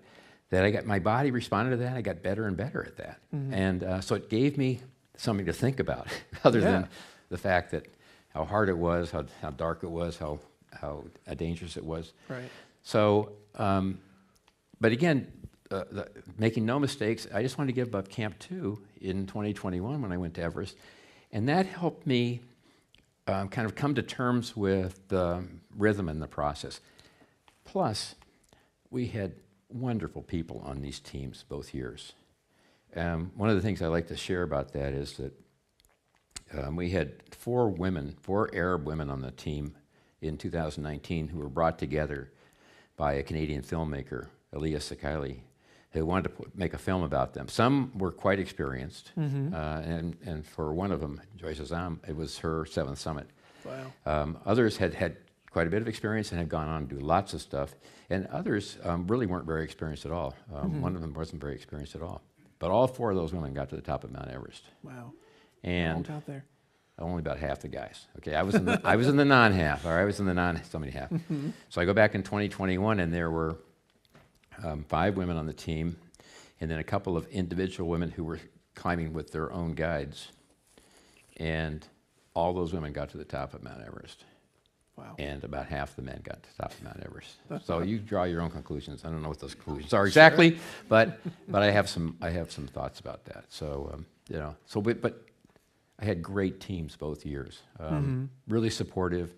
that my body responded to that. I got better and better at that. And so it gave me something to think about other than the fact that how hard it was, how dark it was, how dangerous it was. Right. So, but again, making no mistakes, I just wanted to give up Camp 2 in 2021 when I went to Everest. And that helped me kind of come to terms with the rhythm in the process. Plus, we had wonderful people on these teams both years. One of the things I like to share about that is that we had 4 Arab women on the team in 2019 who were brought together by a Canadian filmmaker, Aliyah Sakaili, who wanted to make a film about them. Some were quite experienced, and for one of them, Joyce Azam, it was her 7th summit. Wow. Others had quite a bit of experience and had gone on to do lots of stuff, and others really weren't very experienced at all. One of them wasn't very experienced at all. But all 4 of those women got to the top of Mount Everest. Wow. And out there. Only about half the guys. Okay, I was in the non-half, or I was in the non-somebody half. So I go back in 2021, and there were 5 women on the team, and then a couple of individual women who were climbing with their own guides. And all those women got to the top of Mount Everest. Wow. And about half the men got to the top of Mount Everest. So you draw your own conclusions. I don't know what those conclusions are exactly, but I have some thoughts about that. So but I had great teams both years. Really supportive,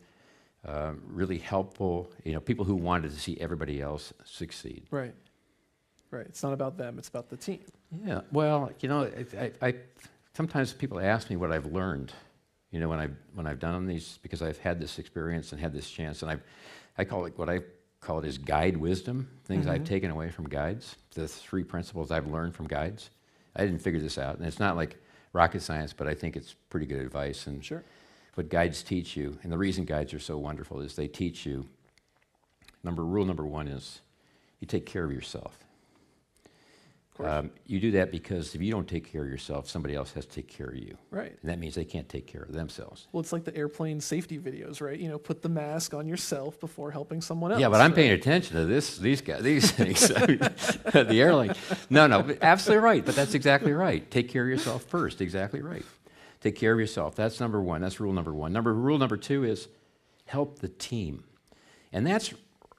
really helpful. People who wanted to see everybody else succeed. Right. Right. It's not about them. It's about the team. Yeah. Well, I sometimes people ask me what I've learned. When I've done these, because I've had this experience and had this chance, and I call it is guide wisdom, things I've taken away from guides, the 3 principles I've learned from guides. I didn't figure this out, and it's not like rocket science, but I think it's pretty good advice. And what guides teach you, and the reason guides are so wonderful is they teach you, rule number 1 is you take care of yourself. You do that because if you don't take care of yourself, somebody else has to take care of you. Right. And that means they can't take care of themselves. Well, it's like the airplane safety videos, right? Put the mask on yourself before helping someone else. Yeah, but I'm paying attention to these things. The airline. No, absolutely right. But that's exactly right. Take care of yourself first. Exactly right. Take care of yourself. That's number 1. That's rule number 1. Rule number 2 is help the team. And that's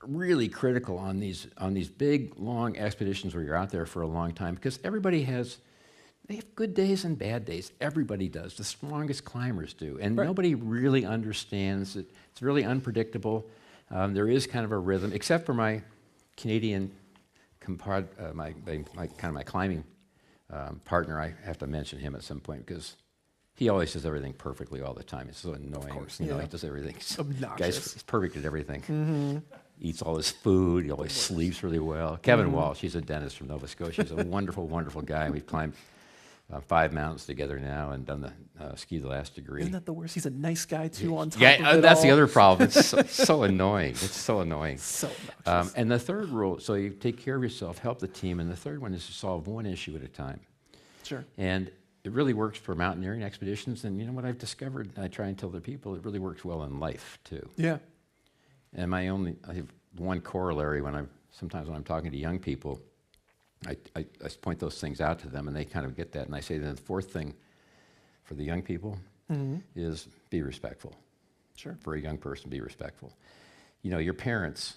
really critical on these big, long expeditions where you're out there for a long time, because they have good days and bad days. Everybody does. The strongest climbers do. And nobody really understands it. It's really unpredictable. There is kind of a rhythm, except for my Canadian my climbing partner. I have to mention him at some point because he always does everything perfectly all the time. It's so annoying. Of course, he does everything. Obnoxious. He's perfect at everything. Eats all his food. He always sleeps really well. Kevin Walsh, he's a dentist from Nova Scotia. He's a wonderful, wonderful guy. We've climbed 5 mountains together now and done the ski the last degree. Isn't that the worst? He's a nice guy too. On top of it that's all. the other problem. It's so annoying. It's so annoying. So obnoxious. And the third rule, so you take care of yourself, help the team, and the third one is to solve one issue at a time. Sure. And it really works for mountaineering expeditions. And what I've discovered, and I try and tell the people, it really works well in life too. Yeah. And I have one corollary sometimes when I'm talking to young people, I point those things out to them and they kind of get that. And I say that the 4th thing for the young people is be respectful. Sure. For a young person, be respectful. Your parents,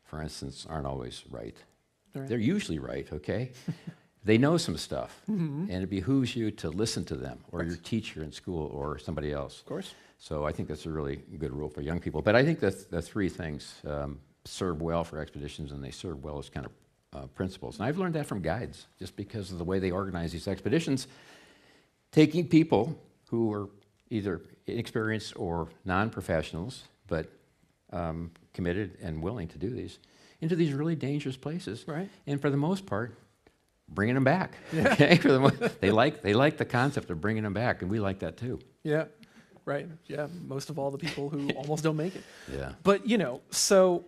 for instance, aren't always right. Right. They're usually right, okay? They know some stuff, and it behooves you to listen to them, or your teacher in school, or somebody else. Of course. So I think that's a really good rule for young people. But I think that the three things serve well for expeditions, and they serve well as kind of principles. And I've learned that from guides, just because of the way they organize these expeditions, taking people who are either inexperienced or non-professionals, but committed and willing to do these, into these really dangerous places. Right. And for the most part, bringing them back. Yeah. Okay, they like the concept of bringing them back, and we like that too. Yeah, right. Yeah, most of all the people who almost don't make it. Yeah. But so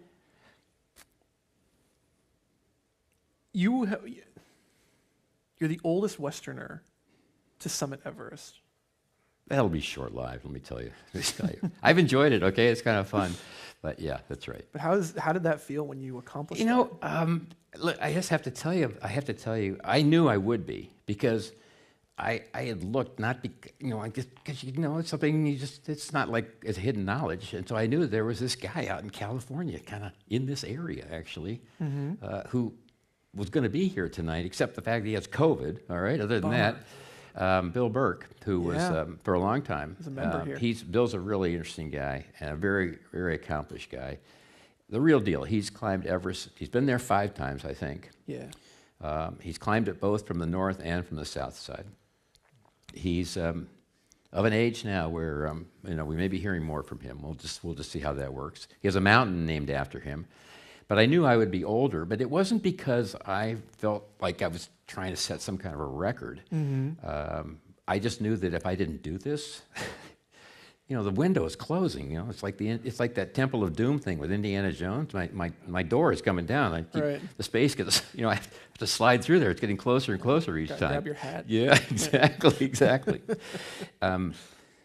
you're the oldest Westerner to summit Everest. That'll be short-lived, let me tell you. I've enjoyed it. Okay, it's kind of fun, but yeah, that's right. But how did that feel when you accomplished it? Look, I just have to tell you, I knew I would be, because I had looked, not because it's something it's not like it's hidden knowledge. And so I knew there was this guy out in California, kind of in this area actually, who was going to be here tonight, except the fact that he has COVID, all right? Other than that, Bill Burke, who was for a long time, he's a member here. Bill's a really interesting guy and a very, very accomplished guy. The real deal. He's climbed Everest. He's been there 5 times, I think. Yeah. He's climbed it both from the north and from the south side. He's of an age now where we may be hearing more from him. We'll just see how that works. He has a mountain named after him. But I knew I would be older, but it wasn't because I felt like I was trying to set some kind of a record. I just knew that if I didn't do this, the window is closing. It's like that Temple of Doom thing with Indiana Jones. My door is coming down. The space gets, I have to slide through there. It's getting closer and closer each time. Grab your hat. Yeah, exactly.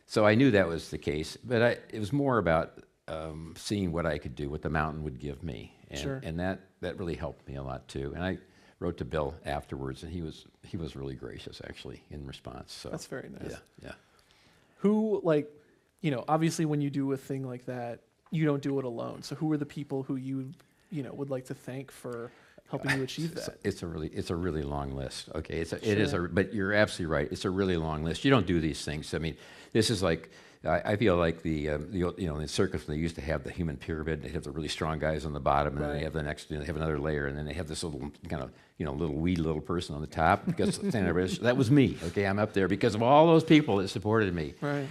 So I knew that was the case, but it was more about seeing what I could do, what the mountain would give me. And that really helped me a lot too. And I wrote to Bill afterwards, and he was really gracious actually in response. So that's very nice. Yeah. Who obviously when you do a thing like that, you don't do it alone. So who are the people who you would like to thank for helping you achieve that? It's a really long list. Okay, but you're absolutely right. It's a really long list. You don't do these things. I mean, this is like. I feel like in the circus when they used to have the human pyramid, they have the really strong guys on the bottom, and then they have the next, they have another layer, and then they have this little kind of little person on the top. Because that was me. Okay, I'm up there because of all those people that supported me. Right.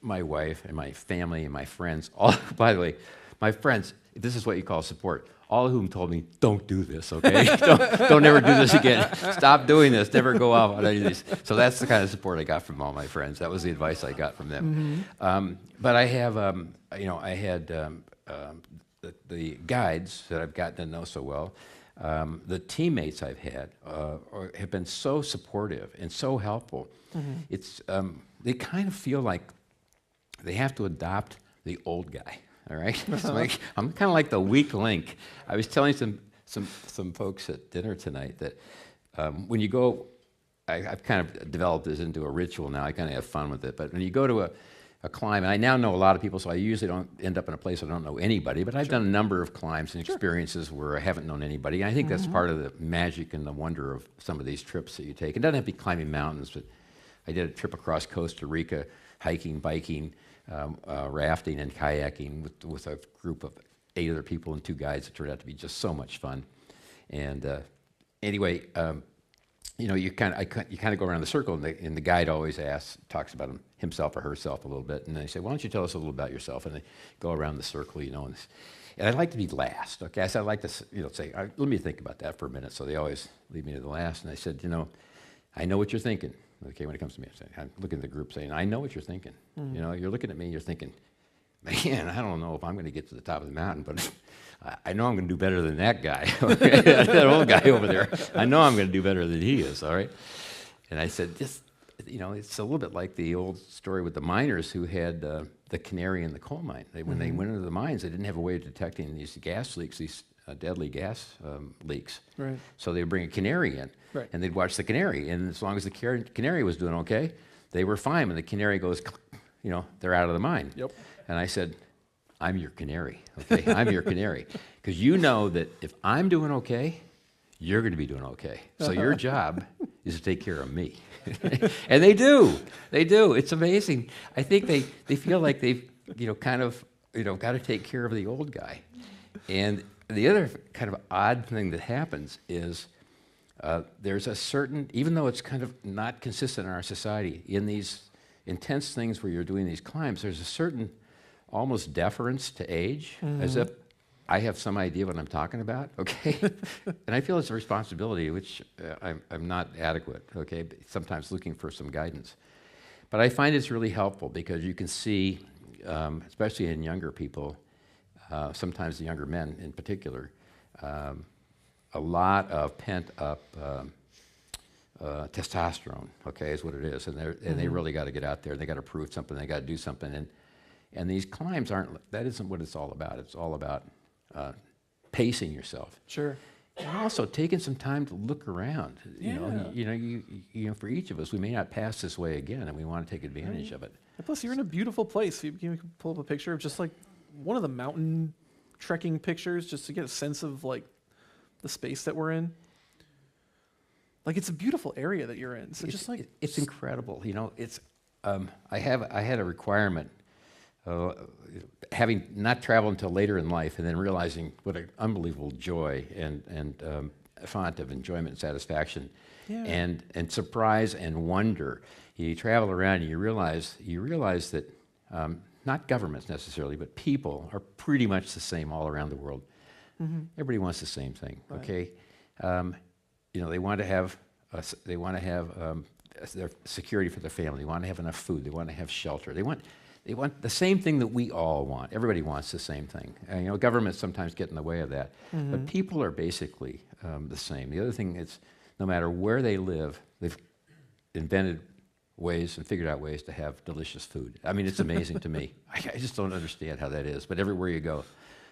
My wife and my family and my friends. By the way, my friends. This is what you call support. All of whom told me, don't do this, okay? don't ever do this again. Stop doing this. Never go out on any of these. So that's the kind of support I got from all my friends. That was the advice I got from them. But I have, I had the guides that I've gotten to know so well. The teammates I've had have been so supportive and so helpful. It's they kind of feel like they have to adopt the old guy. All right, I'm kind of like the weak link. I was telling some folks at dinner tonight that when you go, I've kind of developed this into a ritual now. I kind of have fun with it. But when you go to a climb, and I now know a lot of people, so I usually don't end up in a place I don't know anybody. But I've done a number of climbs and experiences where I haven't known anybody. And I think that's part of the magic and the wonder of some of these trips that you take. It doesn't have to be climbing mountains, but I did a trip across Costa Rica, hiking, biking. Rafting and kayaking with a group of 8 other people and 2 guides. It turned out to be just so much fun. And anyway, you kind of go around the circle, and the guide always talks about himself or herself a little bit, and they say, "Why don't you tell us a little about yourself?" And they go around the circle, and I'd like to be last. Okay, so I'd like to say, "Let me think about that for a minute." So they always leave me to the last, and I said, "I know what you're thinking." Okay, when it comes to me, I'm looking at the group saying, I know what you're thinking. You're looking at me, you're thinking, man, I don't know if I'm going to get to the top of the mountain, but I know I'm going to do better than that guy, that old guy over there. I know I'm going to do better than he is, all right? And I said, it's a little bit like the old story with the miners who had the canary in the coal mine. When they went into the mines, they didn't have a way of detecting these gas leaks, these deadly gas leaks. Right. So they would bring a canary in, and they'd watch the canary. And as long as the canary was doing okay, they were fine. When the canary goes, they're out of the mine. Yep. And I said, I'm your canary, okay? I'm your canary. Because you know that if I'm doing okay, you're going to be doing okay. So your job is to take care of me. And they do. They do. It's amazing. I think they feel like they've, kind of, got to take care of the old guy. And the other kind of odd thing that happens is there's a certain, even though it's kind of not consistent in our society, in these intense things where you're doing these climbs, there's a certain almost deference to age, as if I have some idea what I'm talking about, okay? And I feel it's a responsibility, which I'm not adequate, okay? Sometimes looking for some guidance. But I find it's really helpful because you can see, especially in younger people, sometimes the younger men in particular, a lot of pent-up testosterone, okay, is what it is. And they really got to get out there. They got to prove something. They got to do something. And these climbs that isn't what it's all about. It's all about pacing yourself. Sure. And also taking some time to look around. You for each of us, we may not pass this way again, and we want to take advantage of it. And plus, you're in a beautiful place. You can pull up a picture of just like one of the mountain trekking pictures, just to get a sense of like the space that we're in. Like, it's a beautiful area that you're in. So it's incredible. It's I had a requirement. Having not traveled until later in life, and then realizing what an unbelievable joy and font of enjoyment and satisfaction, and surprise and wonder. You travel around and you realize that not governments necessarily, but people are pretty much the same all around the world. Everybody wants the same thing. Right. Okay, they want to have their security for their family. They want to have enough food. They want to have shelter. They want the same thing that we all want. Everybody wants the same thing. Governments sometimes get in the way of that. But people are basically the same. The other thing is, no matter where they live, they've invented ways and figured out ways to have delicious food. I mean, it's amazing to me. I just don't understand how that is. But everywhere you go,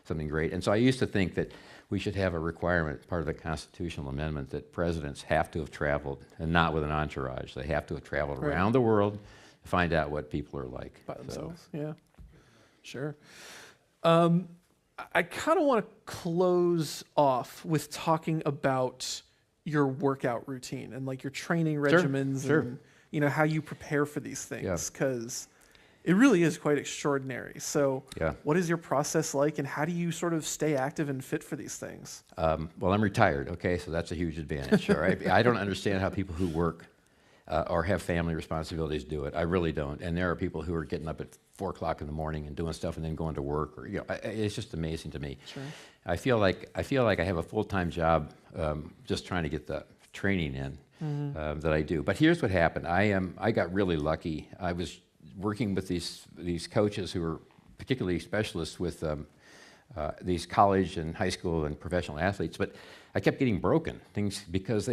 something great. And so I used to think that we should have a requirement, part of the constitutional amendment, that presidents have to have traveled, and not with an entourage. They have to have traveled around the world, find out what people are like. By themselves, yeah. Sure. I kind of want to close off with talking about your workout routine and like your training regimens and how you prepare for these things, because it really is quite extraordinary. So what is your process like, and how do you sort of stay active and fit for these things? Well, I'm retired, okay, so that's a huge advantage, all right? I don't understand how people who work or have family responsibilities do it. I really don't. And there are people who are getting up at 4 o'clock in the morning and doing stuff and then going to work. Or it's just amazing to me. Sure. I feel like I have a full-time job just trying to get the training in that I do. But here's what happened. I got really lucky. I was working with these coaches who were particularly specialists with these college and high school and professional athletes. But I kept getting broken things because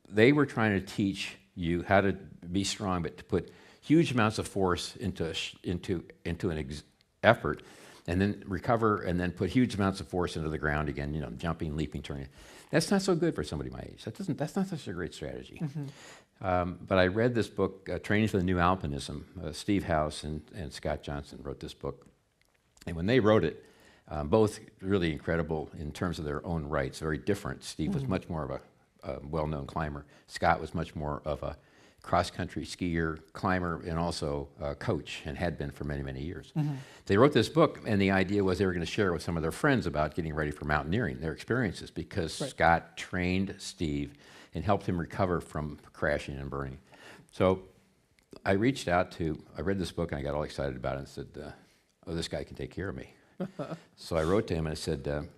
they were trying to teach you how to be strong, but to put huge amounts of force into an effort, and then recover, and then put huge amounts of force into the ground again. Jumping, leaping, turning. That's not so good for somebody my age. That's not such a great strategy. But I read this book, Training for the New Alpinism. Steve House and Scott Johnson wrote this book, and when they wrote it, both really incredible in terms of their own rights. Very different. Steve was much more of a well-known climber. Scott was much more of a cross-country skier, climber, and also coach, and had been for many, many years. They wrote this book, and the idea was they were going to share it with some of their friends about getting ready for mountaineering, their experiences, because Scott trained Steve and helped him recover from crashing and burning. So I read this book, and I got all excited about it and said, this guy can take care of me. So I wrote to him, and I said,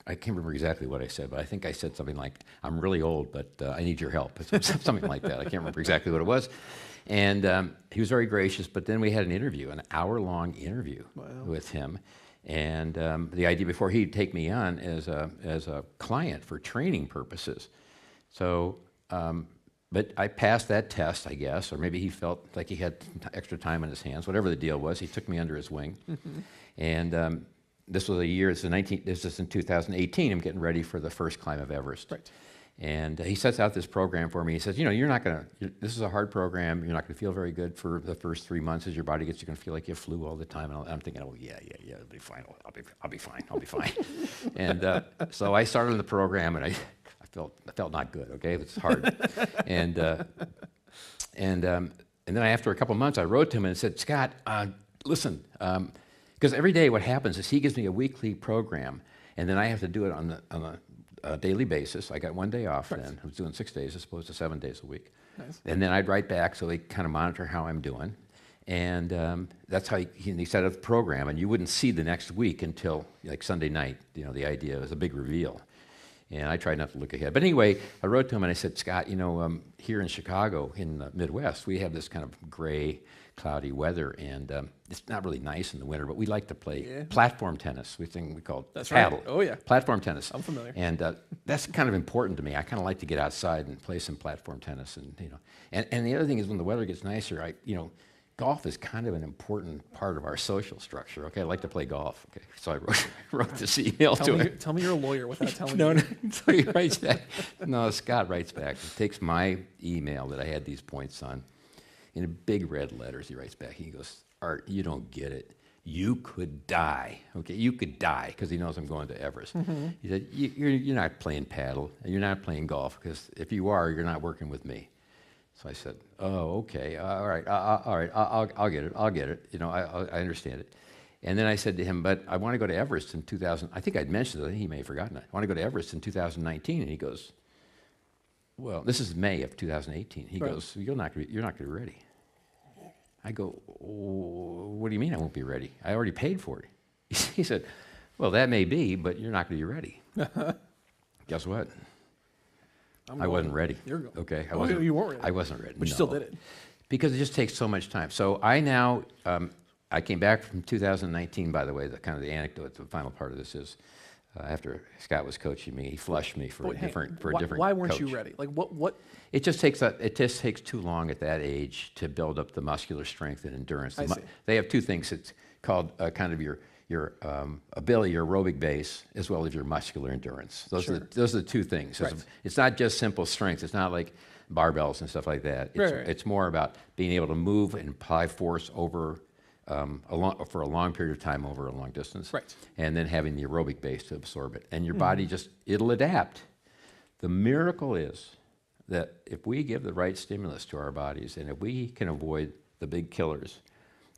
I can't remember exactly what I said, but I think I said something like, I'm really old, but I need your help. Something like that. I can't remember exactly what it was. And he was very gracious, but then we had an interview, an hour-long interview with him. And the idea before he'd take me on as a client for training purposes. So, but I passed that test, I guess, or maybe he felt like he had extra time on his hands. Whatever the deal was, he took me under his wing. And this was a year, this is in 2018, I'm getting ready for the first climb of Everest. Right. And he sets out this program for me. He says, you're not going to, this is a hard program. You're not going to feel very good for the first 3 months as your body gets, you're going to feel like you have flu all the time. And I'm thinking, oh, yeah, it'll be fine. I'll be fine. And so I started on the program, and I felt not good, okay? It's hard. And then after a couple of months, I wrote to him and said, Scott, listen, because every day what happens is he gives me a weekly program, and then I have to do it on a daily basis. I got 1 day off then. I was doing 6 days as opposed to 7 days a week. Nice. And then I'd write back so they kind of monitor how I'm doing. And that's how he set up the program. And you wouldn't see the next week until like Sunday night. The idea was a big reveal. And I tried not to look ahead. But anyway, I wrote to him and I said, Scott, here in Chicago, in the Midwest, we have this kind of gray, cloudy weather, and it's not really nice in the winter, but we like to play platform tennis. We call it paddle. Right. Oh, yeah. Platform tennis. I'm familiar. And that's kind of important to me. I kind of like to get outside and play some platform tennis. And the other thing is when the weather gets nicer, golf is kind of an important part of our social structure. Okay, I like to play golf. Okay, so I wrote this email to him. Tell me you're a lawyer without telling No, me. so he writes back. No, Scott writes back. He takes my email that I had these points on. In big red letters, he writes back. He goes, Art, you don't get it. You could die. Okay, you could die, because he knows I'm going to Everest. Mm-hmm. He said, you're not playing paddle, and you're not playing golf, because if you are, you're not working with me. So I said, oh, okay, all right, I'll get it. I understand it. And then I said to him, but I want to go to Everest in 2000. I think I'd mentioned it. He may have forgotten it. I want to go to Everest in 2019. And he goes, well, this is May of 2018. He goes, you're not going to be ready. I go, what do you mean I won't be ready? I already paid for it. He said, well, that may be, but you're not going to be ready. Guess what? I wasn't ready. You're going. Okay, You weren't ready. I wasn't ready. But you still did it. Because it just takes so much time. So I now, I came back from 2019, by the way, the anecdote, the final part of this is, after Scott was coaching me, he flushed me for a different coach. Why weren't you ready? Like what? It just takes too long at that age to build up the muscular strength and endurance. They have two things. It's called kind of your ability, your aerobic base, as well as your muscular endurance. Those are the two things. It's not just simple strength. It's not like barbells and stuff like that. It's more about being able to move and apply force over for a long period of time over a long distance, and then having the aerobic base to absorb it. And your body it'll adapt. The miracle is that if we give the right stimulus to our bodies, and if we can avoid the big killers,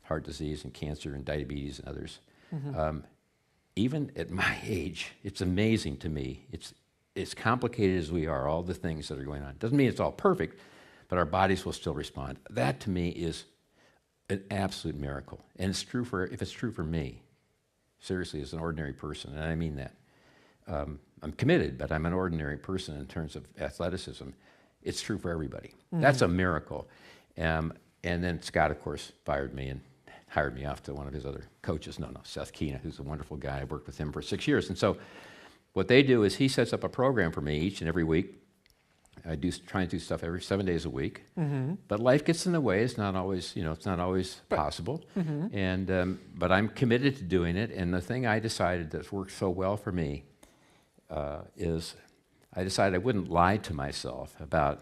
heart disease and cancer and diabetes and others, even at my age, it's amazing to me. It's complicated as we are, all the things that are going on. Doesn't mean it's all perfect, but our bodies will still respond. That to me is an absolute miracle. And it's true if it's true for me, seriously, as an ordinary person, and I mean that. I'm committed, but I'm an ordinary person in terms of athleticism. It's true for everybody. That's a miracle. And then Scott, of course, fired me and hired me off to one of his other coaches. Seth Keena, who's a wonderful guy. I worked with him for 6 years. And so what they do is he sets up a program for me each and every week. I try and do stuff every 7 days a week, but life gets in the way. It's not always, possible. And but I'm committed to doing it. And the thing I decided that's worked so well for me is I decided I wouldn't lie to myself about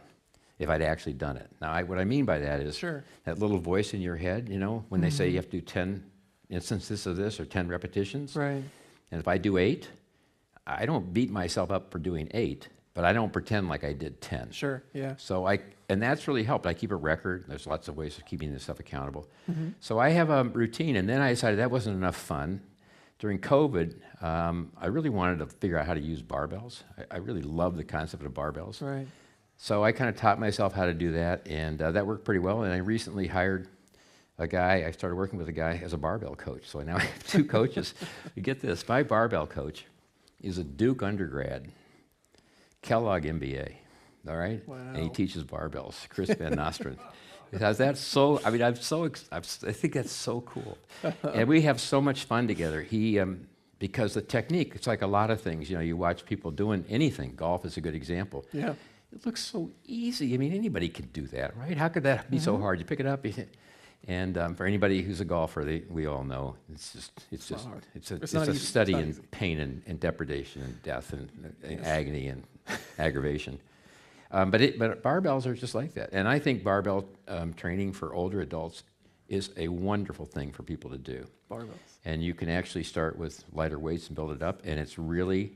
if I'd actually done it. Now, what I mean by that is that little voice in your head. When they say you have to do 10 instances of this or 10 repetitions, and if I do 8, I don't beat myself up for doing 8. But I don't pretend like I did 10. So and that's really helped. I keep a record. There's lots of ways of keeping this stuff accountable. So I have a routine, and then I decided that wasn't enough fun. During COVID, I really wanted to figure out how to use barbells. I really love the concept of barbells. So I kind of taught myself how to do that, and that worked pretty well. And I recently hired a guy. I started working with a guy as a barbell coach. So now I have 2 coaches. You get this. My barbell coach is a Duke undergrad, Kellogg M.B.A., all right? Wow. And he teaches barbells, Chris Van Nostrand. That's so, I think that's so cool. And we have so much fun together. Because the technique, it's like a lot of things. You watch people doing anything. Golf is a good example. It looks so easy. I mean, anybody can do that, right? How could that be so hard? You pick it up, And for anybody who's a golfer, we all know it's a study in pain and depredation and death and agony and aggravation. But barbells are just like that. And I think barbell training for older adults is a wonderful thing for people to do. Barbells. And you can actually start with lighter weights and build it up, and it's really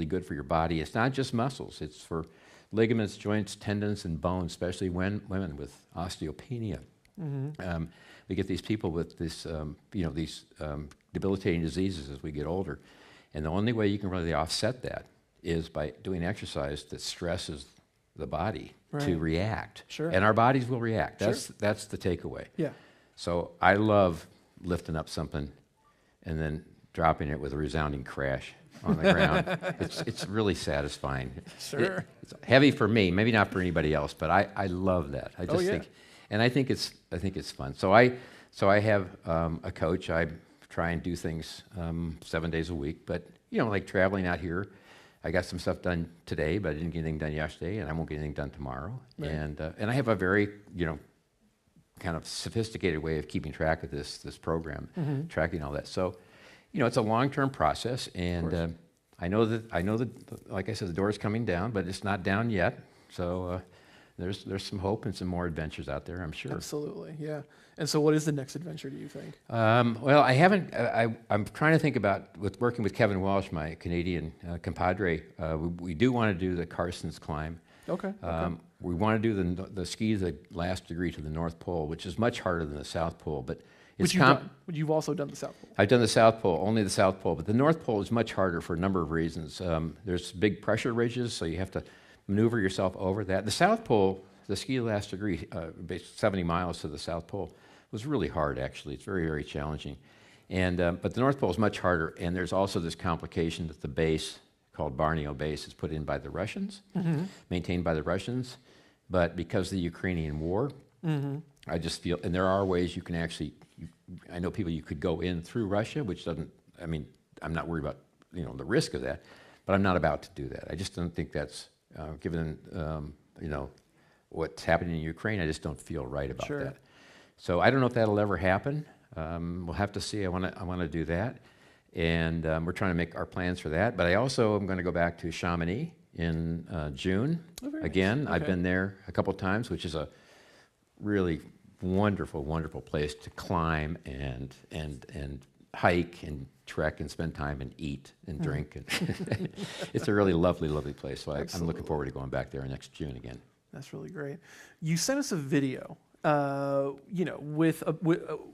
good for your body. It's not just muscles. It's for ligaments, joints, tendons, and bones, especially women with osteopenia. Mm-hmm. We get these people with these debilitating diseases as we get older, and the only way you can really offset that is by doing exercise that stresses the body to react. Sure. And our bodies will react. That's the takeaway. Yeah. So I love lifting up something and then dropping it with a resounding crash on the ground. It's really satisfying. Sure. It's heavy for me, maybe not for anybody else, but I love that. I just think, and I think it's fun. So I have a coach. I try and do things 7 days a week, but like traveling out here, I got some stuff done today, but I didn't get anything done yesterday, and I won't get anything done tomorrow. Right. And I have a very kind of sophisticated way of keeping track of this program, tracking all that. So, it's a long-term process, and I know that, like I said, the door is coming down, but it's not down yet. So there's some hope and some more adventures out there, I'm sure. Absolutely, yeah. And so, what is the next adventure, do you think? Well, I haven't. I'm trying to think about working with Kevin Walsh, my Canadian compadre. We do want to do the Carstensz climb. Okay. We want to do the ski the last degree to the North Pole, which is much harder than the South Pole, but it's you've also done the South Pole. I've done the South Pole, only the South Pole, but the North Pole is much harder for a number of reasons. There's big pressure ridges, so you have to maneuver yourself over that. The South Pole, the ski last degree, 70 miles to the South Pole, was really hard, actually. It's very, very challenging. But the North Pole is much harder, and there's also this complication that the base, called Borneo Base, is put in by the Russians, maintained by the Russians. But because of the Ukrainian war, I just feel, and there are ways you can actually, I know people you could go in through Russia, which doesn't, I'm not worried about, the risk of that, but I'm not about to do that. I just don't think that's, given, what's happening in Ukraine, I just don't feel right about that. So I don't know if that'll ever happen. We'll have to see. I want to do that, and we're trying to make our plans for that. But I also am going to go back to Chamonix in June again. Nice. I've been there a couple times, which is a really wonderful, wonderful place to climb and hike and trek and spend time and eat and drink. And it's a really lovely, lovely place. So I'm looking forward to going back there next June again. That's really great. You sent us a video. With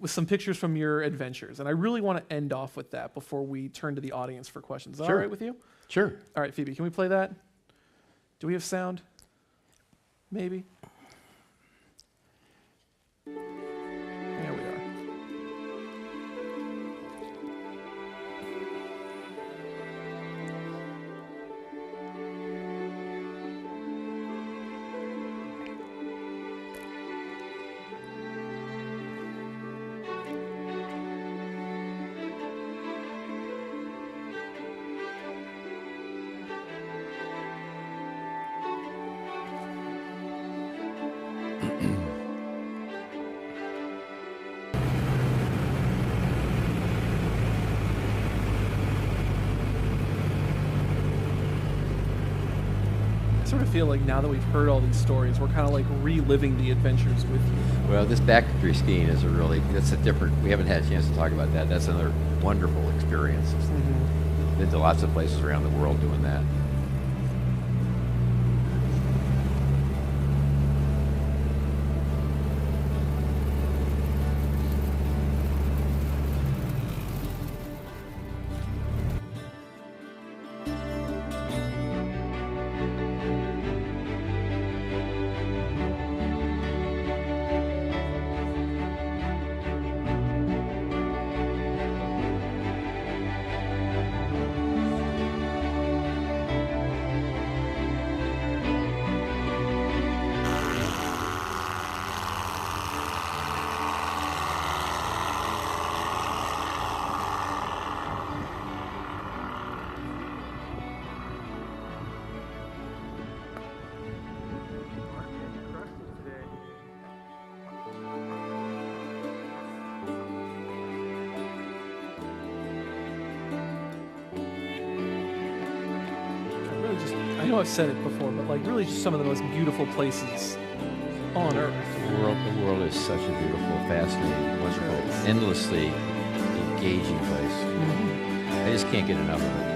some pictures from your adventures. And I really want to end off with that before we turn to the audience for questions. Is that all right with you? Sure. All right, Phoebe, can we play that? Do we have sound? Maybe? There we are. I sort of feel like now that we've heard all these stories, we're kind of like reliving the adventures with you. Well, this backcountry skiing is that's a different, we haven't had a chance to talk about that. That's another wonderful experience. Been to lots of places around the world doing that. know I've said it before, but like really just some of the most beautiful places on Earth. The world is such a beautiful, fascinating, wonderful, endlessly engaging place. I just can't get enough of it.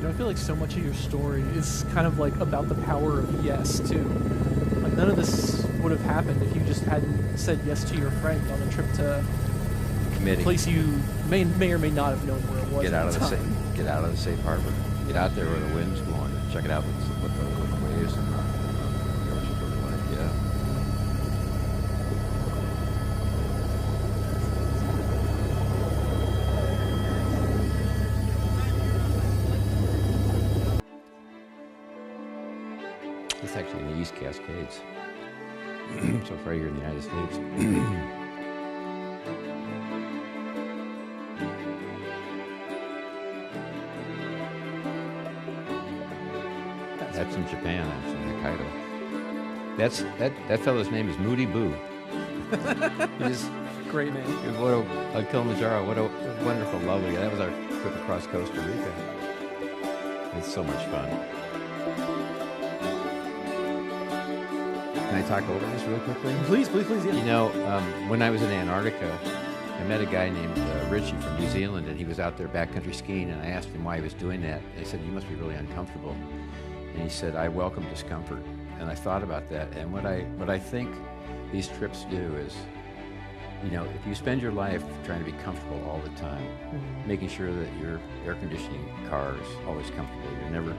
I feel like so much of your story is kind of like about the power of yes, too. Like none of this would have happened if you just hadn't said yes to your friend on a trip to a place you may or may not have known where it was. Get out of the safe harbor. Get out there where the wind's blowing. Check it out what the waves and the ocean are like. Yeah. It's actually in the East Cascades. So it's right here in the United States. That's in Japan. That's in Hokkaido. That fellow's name is Moody Boo. Great name. What a Kilimanjaro. What a wonderful, lovely. That was our trip across Costa Rica. It's so much fun. Can I talk over this really quickly? Please, yeah. You know, when I was in Antarctica, I met a guy named Richie from New Zealand, and he was out there backcountry skiing, and I asked him why he was doing that. And he said, "You must be really uncomfortable." And he said, "I welcome discomfort." And I thought about that, and what I think these trips do is, you know, if you spend your life trying to be comfortable all the time, making sure that your air conditioning car is always comfortable, you're never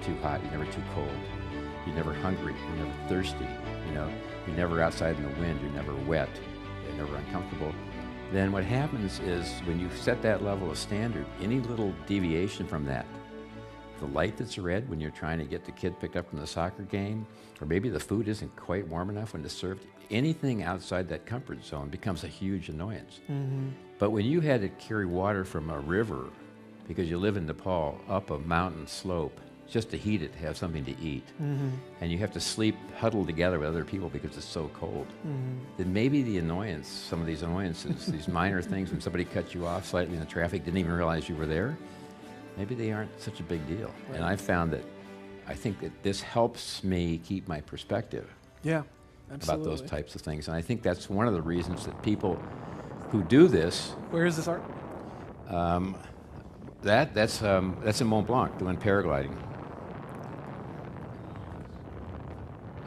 too hot, you're never too cold, you're never hungry, you're never thirsty, you know, you're never outside in the wind, you're never wet, you're never uncomfortable, then what happens is when you set that level of standard, any little deviation from that, the light that's red when you're trying to get the kid picked up from the soccer game, or maybe the food isn't quite warm enough when it's served, anything outside that comfort zone becomes a huge annoyance. But when you had to carry water from a river, because you live in Nepal, up a mountain slope, just to heat it, to have something to eat, and you have to sleep huddled together with other people because it's so cold, then maybe the annoyance, some of these annoyances, these minor things when somebody cut you off slightly in the traffic, didn't even realize you were there, maybe they aren't such a big deal. Right. And I've found that I think that this helps me keep my perspective about those types of things. And I think that's one of the reasons that people who do this... Where is this art? That's in Mont Blanc, doing paragliding.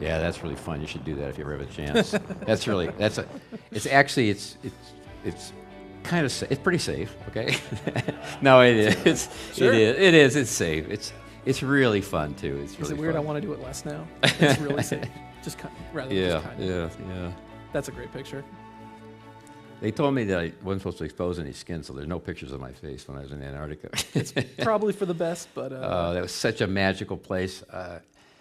Yeah, that's really fun. You should do that if you ever have a chance. It's kind of safe. It's pretty safe, okay? No, it is. Sure. It is. It's safe. It's really fun too. It's really Is it weird? fun. I want to do it less now. It's really safe. Just kind rather than just kind of. Yeah. That's a great picture. They told me that I wasn't supposed to expose any skin, so there's no pictures of my face when I was in Antarctica. It's probably for the best, but... that was such a magical place.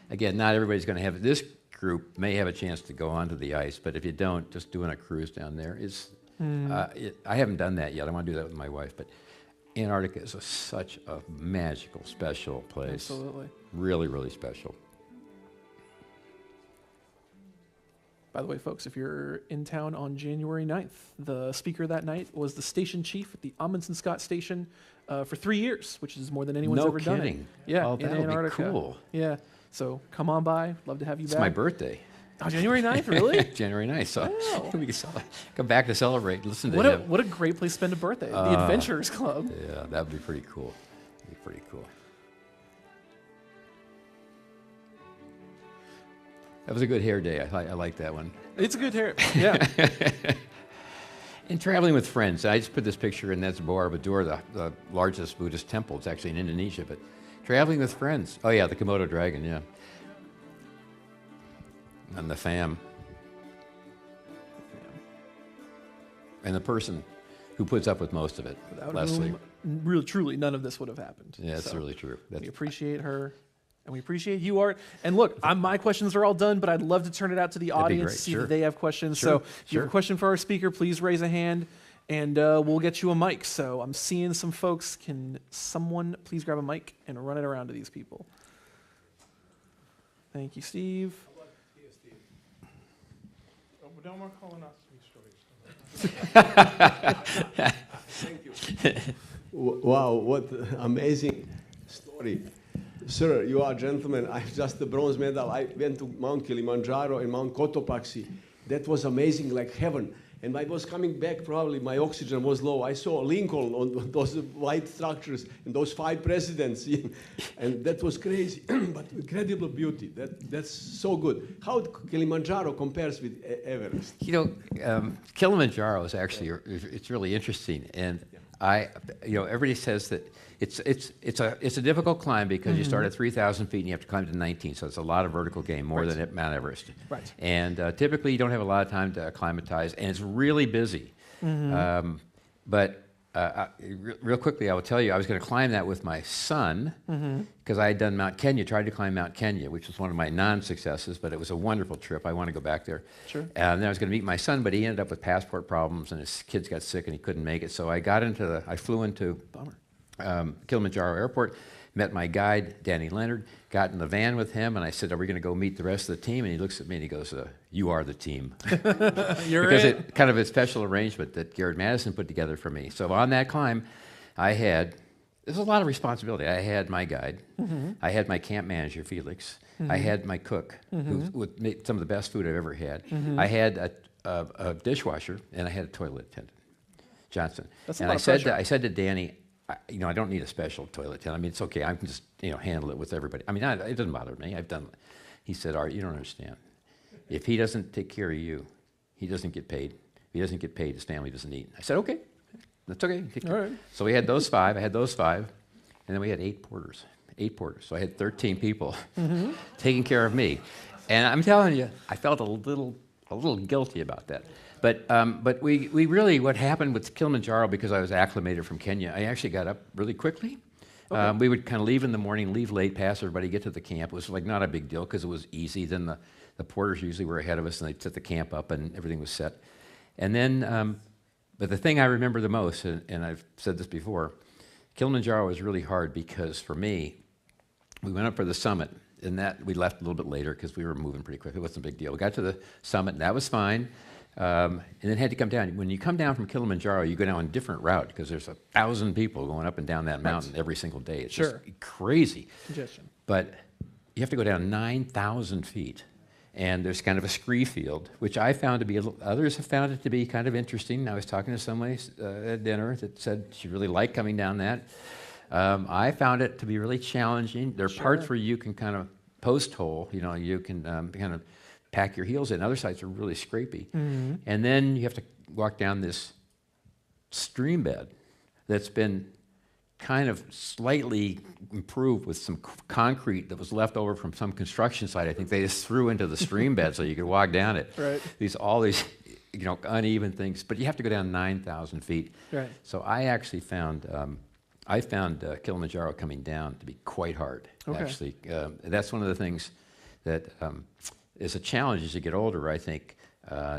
Again, not everybody's going to have it. This group may have a chance to go onto the ice, but if you don't, just doing a cruise down there is... I haven't done that yet. I want to do that with my wife, but Antarctica is such a magical, special place. Absolutely. Really, really special. By the way, folks, if you're in town on January 9th, the speaker that night was the station chief at the Amundsen Scott Station for 3 years, which is more than anyone's ever done. No kidding. Yeah, Oh, in that'll Antarctica. be cool. Yeah, so come on by. Love to have you It's back. my birthday. Oh, January 9th, really? January 9th. So Wow. we can come back to celebrate. Listen to him. What a great place to spend a birthday. The Adventurers Club. Yeah, that would be pretty cool. That'd be pretty cool. That was a good hair day. I like that one. It's a good hair. Yeah. And traveling with friends. I just put this picture in. That's Borobudur, the largest Buddhist temple. It's actually in Indonesia. But traveling with friends. Oh, yeah, the Komodo dragon, yeah. And the fam. And the person who puts up with most of it, Without Leslie. whom, really, truly, none of this would have happened. Yeah, that's So, really true. we appreciate her, and we appreciate you, Art. And look, my questions are all done, but I'd love to turn it out to the That'd be audience, great. see Sure. if they have questions. Sure. So if you have a question for our speaker, please raise a hand, and we'll get you a mic. So I'm seeing some folks. Can someone please grab a mic and run it around to these people? Thank you, Steve. No more colonoscopy stories. Thank you. Wow, what amazing story. Sir, you are a gentleman. I'm just the bronze medal. I went to Mount Kilimanjaro and Mount Cotopaxi. That was amazing, like heaven. And I was coming back, probably my oxygen was low. I saw Lincoln on those white structures and those 5 presidents. And that was crazy, but incredible beauty. That's so good. How Kilimanjaro compares with Everest? You know, Kilimanjaro is actually, it's really interesting. And everybody says that it's a difficult climb because you start at 3,000 feet and you have to climb to 19, so it's a lot of vertical gain, more than at Mount Everest. Right. And typically you don't have a lot of time to acclimatize, and it's really busy. But real quickly, I will tell you, I was going to climb that with my son because I had done Mount Kenya, tried to climb Mount Kenya, which was one of my non-successes, but it was a wonderful trip. I want to go back there. Sure. And then I was going to meet my son, but he ended up with passport problems, and his kids got sick, and he couldn't make it. So I flew into Kilimanjaro Airport, met my guide, Danny Leonard, got in the van with him, and I said, "Are we going to go meet the rest of the team?" And he looks at me and he goes, "You are the team." Because it kind of a special arrangement that Garrett Madison put together for me. So on that climb, there's a lot of responsibility. I had my guide, I had my camp manager, Felix, I had my cook, who made some of the best food I've ever had. I had a dishwasher, and I had a toilet attendant, Johnson. That's a and lot of pressure. I said to Danny, I don't need a special toilet attendant. I mean, it's okay. I can just, handle it with everybody. I mean, it doesn't bother me. He said, "Art, you don't understand. If he doesn't take care of you, he doesn't get paid. If he doesn't get paid, his family doesn't eat." I said, "Okay, that's okay." All right. So we had those 5. I had those 5. And then we had 8 porters. 8 porters. So I had 13 people taking care of me. And I'm telling you, I felt a little guilty about that. But we really, what happened with Kilimanjaro, because I was acclimated from Kenya, I actually got up really quickly. Okay. We would kind of leave in the morning, leave late, pass everybody, get to the camp. It was like not a big deal because it was easy. Then the porters usually were ahead of us, and they'd set the camp up, and everything was set. And then, but the thing I remember the most, and I've said this before, Kilimanjaro was really hard because for me, we went up for the summit, and that we left a little bit later because we were moving pretty quick. It wasn't a big deal. We got to the summit, and that was fine. And then had to come down. When you come down from Kilimanjaro, you go down a different route because there's 1,000 people going up and down that mountain every single day. It's just crazy. Congestion. But you have to go down 9,000 feet. And there's kind of a scree field, which I found to be, others have found it to be kind of interesting. I was talking to somebody at dinner that said she really liked coming down that. I found it to be really challenging. There are parts where you can kind of post hole, you can kind of pack your heels in. Other sides are really scrapey. And then you have to walk down this stream bed that's been kind of slightly improved with some concrete that was left over from some construction site. I think they just threw into the stream bed so you could walk down it. Right. All these uneven things, but you have to go down 9,000 feet. Right. So I actually found Kilimanjaro coming down to be quite hard. Okay. Actually, that's one of the things that is a challenge as you get older. I think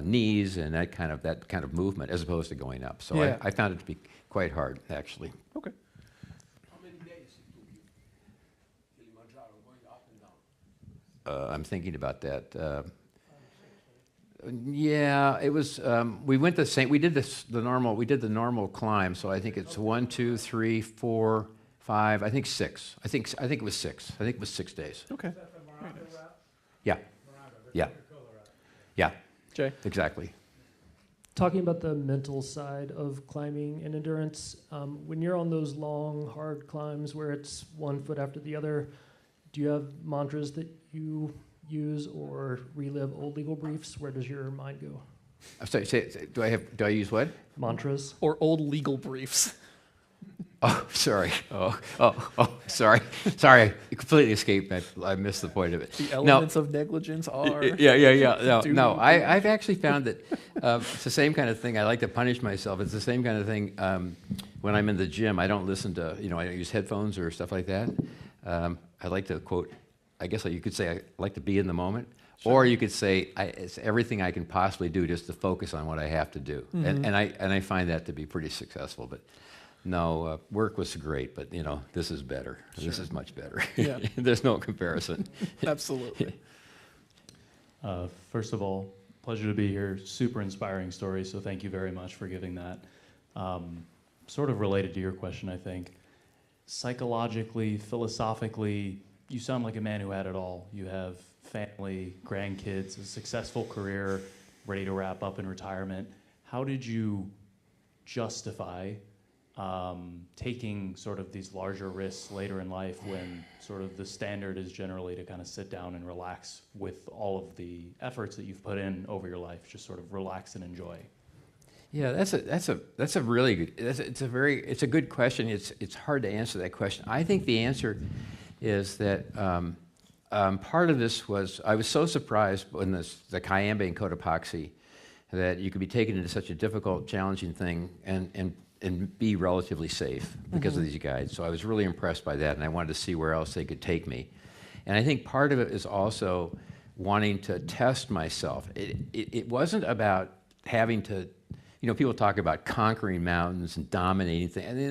knees and that kind of movement, as opposed to going up. So I found it to be quite hard, actually. Okay. How many days it took you, Kilimanjaro, going up and down? I'm thinking about that. Yeah, it was. We went the same. We did the normal climb. So I think it's 1, 2, 3, 4, 5. I think 6. I think it was 6. I think it was 6 days. Okay. Yeah. Yeah. Yeah. Jay? Exactly. Talking about the mental side of climbing and endurance, when you're on those long, hard climbs where it's one foot after the other, do you have mantras that you use or relive old legal briefs, where does your mind go? I'm sorry, do I use what? Mantras? Or old legal briefs. Oh, sorry. Sorry. Sorry, I completely escaped. I missed the point of it. The elements of negligence are... Yeah. Do No, you- I've actually found that it's the same kind of thing. I like to punish myself. It's the same kind of thing when I'm in the gym. I don't listen to, I don't use headphones or stuff like that. I like to quote, I guess you could say I like to be in the moment. Sure. Or you could say it's everything I can possibly do just to focus on what I have to do. Mm-hmm. And I find that to be pretty successful. But no, work was great, but this is better. Sure. This is much better. Yeah. There's no comparison. Absolutely. First of all, pleasure to be here. Super inspiring story, so thank you very much for giving that. Sort of related to your question, I think. Psychologically, philosophically, you sound like a man who had it all. You have family, grandkids, a successful career, ready to wrap up in retirement. How did you justify taking sort of these larger risks later in life when sort of the standard is generally to kind of sit down and relax with all of the efforts that you've put in over your life, just sort of relax and enjoy? Yeah, that's a really good, it's a good question. It's hard to answer that question. I think the answer is that part of this was, I was so surprised when the Cayambe and Cotopaxi that you could be taken into such a difficult, challenging thing and be relatively safe because of these guides. So I was really impressed by that, and I wanted to see where else they could take me. And I think part of it is also wanting to test myself. It wasn't about having to, people talk about conquering mountains and dominating things. I mean,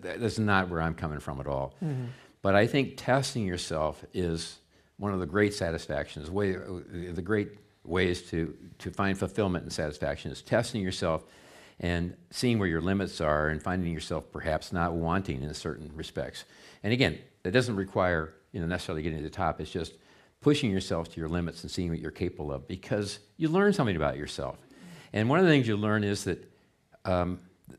that's not where I'm coming from at all. Mm-hmm. But I think testing yourself is one of the great satisfactions. The great ways to find fulfillment and satisfaction is testing yourself and seeing where your limits are and finding yourself perhaps not wanting in certain respects. And again, that doesn't require necessarily getting to the top. It's just pushing yourself to your limits and seeing what you're capable of, because you learn something about yourself. And one of the things you learn is that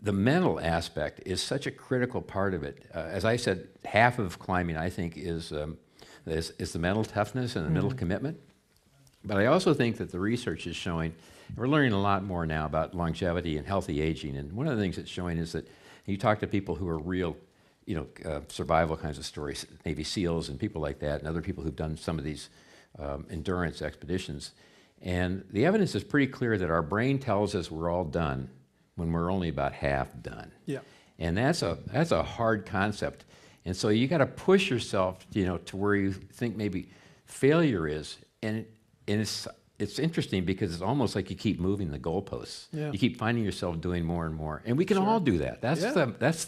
the mental aspect is such a critical part of it. As I said, half of climbing, I think, is the mental toughness and the mental commitment. But I also think that the research is showing, we're learning a lot more now about longevity and healthy aging. And one of the things it's showing is that you talk to people who are real, survival kinds of stories, Navy SEALs and people like that, and other people who've done some of these endurance expeditions. And the evidence is pretty clear that our brain tells us we're all done when we're only about half done. Yeah. And that's a hard concept. And so you got to push yourself, to where you think maybe failure is. And it's interesting because it's almost like you keep moving the goalposts. Yeah. You keep finding yourself doing more and more. And we can all do that. That's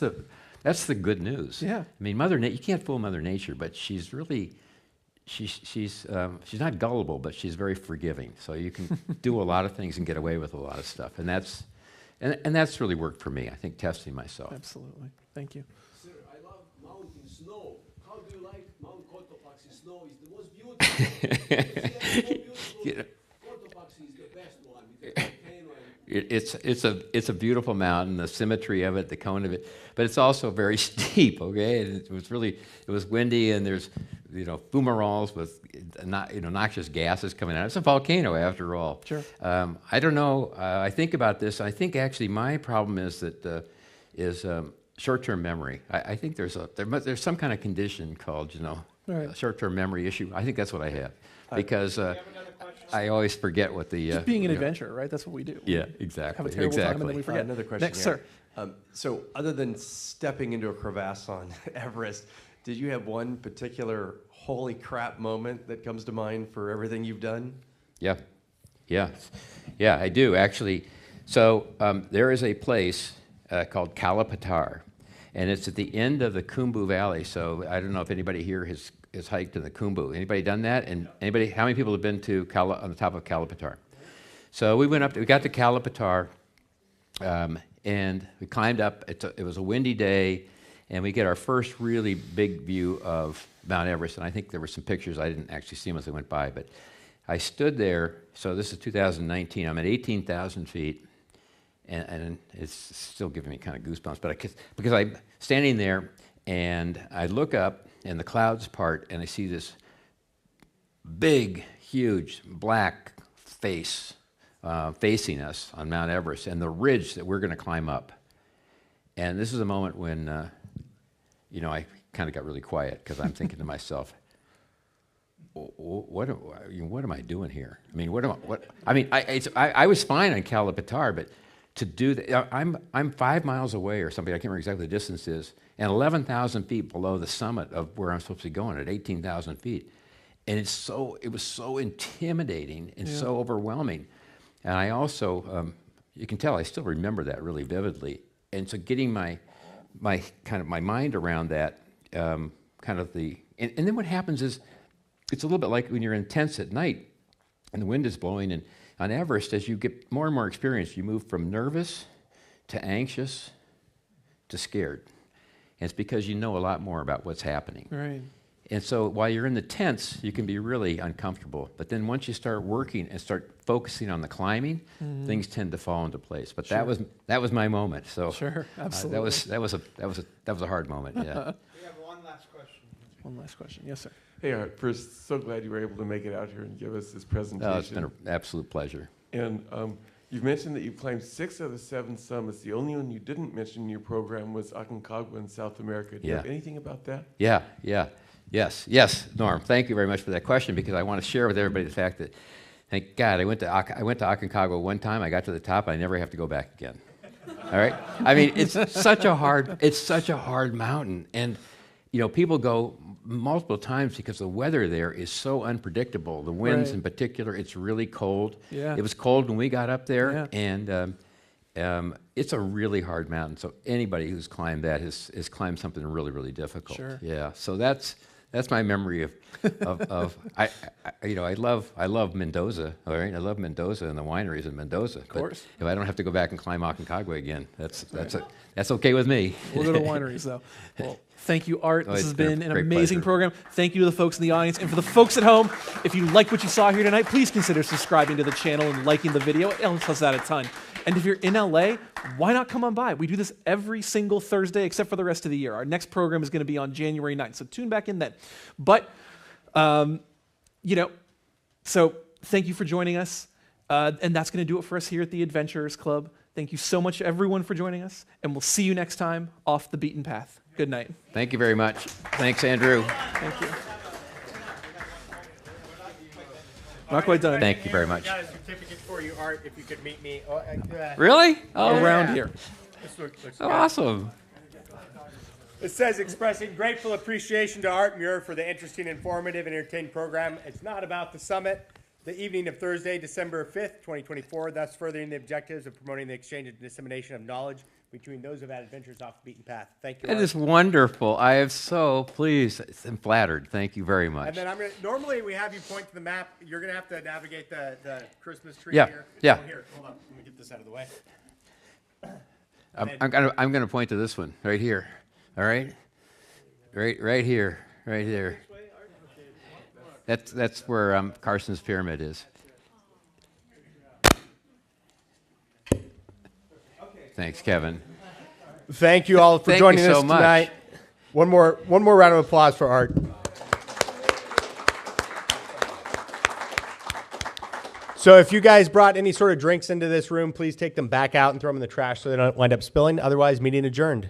the good news. Yeah. I mean, you can't fool Mother Nature, but she's really, she's not gullible, but she's very forgiving. So you can do a lot of things and get away with a lot of stuff. And that's really worked for me, I think, testing myself. Absolutely. Thank you. Sir, I love mountain snow. How do you like Mount Cotopaxi? Snow is the most beautiful. Cotopaxi is the best one with the volcano. It's a beautiful mountain, the symmetry of it, the cone of it, but it's also very steep. Okay, and it was windy, and there's fumaroles with noxious gases coming out. It's a volcano after all. Sure. I don't know. I think about this. I think actually my problem is that short-term memory. I think there's some kind of condition called short-term memory issue. I think that's what I have because I always forget what the just being an adventurer, right? That's what we do. Yeah, exactly. Have a terrible time and then we forget. Another question. Next, sir. So, other than stepping into a crevasse on Everest, did you have one particular holy crap moment that comes to mind for everything you've done? Yeah, I do actually. So there is a place called Kalapatar, and it's at the end of the Khumbu Valley. So I don't know if anybody here has hiked in the Khumbu. Anybody done that? And how many people have been to on the top of Kalapatar? So we went up. We got to Kalapatar, and we climbed up. It was a windy day, and we get our first really big view of Mount Everest. And I think there were some pictures. I didn't actually see them as I went by, but I stood there. So this is 2019. I'm at 18,000 feet. And it's still giving me kind of goosebumps, but because I'm standing there and I look up and the clouds part and I see this big, huge black face facing us on Mount Everest and the ridge that we're going to climb up. And this is a moment when, I kind of got really quiet because I'm thinking to myself, what am I doing here? I mean, I was fine on Kalapatar, but to do that, I'm 5 miles away or something. I can't remember exactly the distance is, and 11,000 feet below the summit of where I'm supposed to be going at 18,000 feet, and it was so intimidating and so overwhelming. And I also, you can tell, I still remember that really vividly. And so getting my mind around that, and then what happens is, it's a little bit like when you're in tents at night and the wind is blowing. And on Everest, as you get more and more experience, you move from nervous to anxious to scared. And it's because you know a lot more about what's happening. Right. And so while you're in the tents, you can be really uncomfortable. But then once you start working and start focusing on the climbing, things tend to fall into place. But that was my moment. So Sure, absolutely. that was a hard moment. Yeah. We have one last question. One last question. Yes, sir. Hey, Art, first, so glad you were able to make it out here and give us this presentation. Oh, it's been an absolute pleasure. And you've mentioned that you've climbed 6 of the 7 summits. The only one you didn't mention in your program was Aconcagua in South America. Do you have anything about that? Yes, Norm. Thank you very much for that question, because I want to share with everybody the fact that, thank God, I went to Aconcagua one time. I got to the top. I never have to go back again. All right. I mean, it's such a hard mountain, and people go multiple times because the weather there is so unpredictable. The winds, in particular, it's really cold. Yeah. It was cold when we got up there, Yeah. and it's a really hard mountain. So anybody who's climbed that has climbed something really, really difficult. Sure. Yeah. So that's my memory of I love Mendoza. All right. I love Mendoza and the wineries in Mendoza. Of course. But if I don't have to go back and climb Aconcagua again, that's okay with me. We'll go to wineries, though. Well, thank you, Art. This It's has been been a an great amazing pleasure. program. Thank you to the folks in the audience. And for the folks at home, if you like what you saw here tonight, please consider subscribing to the channel and liking the video. It helps us out a ton. And if you're in LA, why not come on by? We do this every single Thursday except for the rest of the year. Our next program is going to be on January 9th, so tune back in then. But, so thank you for joining us. And that's going to do it for us here at the Adventurers Club. Thank you so much, everyone, for joining us. And we'll see you next time off the beaten path. Good night. Thank you very much. Thanks, Andrew. Thank you. Not quite done. Thank you very much. I got a certificate for you, Art, if you could meet me. Really? Oh, Around here. This looks Oh, good. awesome. It says, expressing grateful appreciation to Art Muir for the interesting, informative, and entertaining program. It's not about the summit. The evening of Thursday, December 5th, 2024, thus furthering the objectives of promoting the exchange and dissemination of knowledge between those who have had adventures off the beaten path. Thank you, That Art. is wonderful. I am so pleased and flattered. Thank you very much. And then normally we have you point to the map. You're going to have to navigate the Christmas tree Yeah, here. yeah. Oh, here, hold on. Let me get this out of the way. I'm gonna point to this one right here. All right, right here, right there. That's where Carstensz Pyramid is. Thanks, Kevin. Thank you all for Thank joining you so us much. tonight. One more round of applause for Art. So if you guys brought any sort of drinks into this room, please take them back out and throw them in the trash so they don't wind up spilling. Otherwise, meeting adjourned.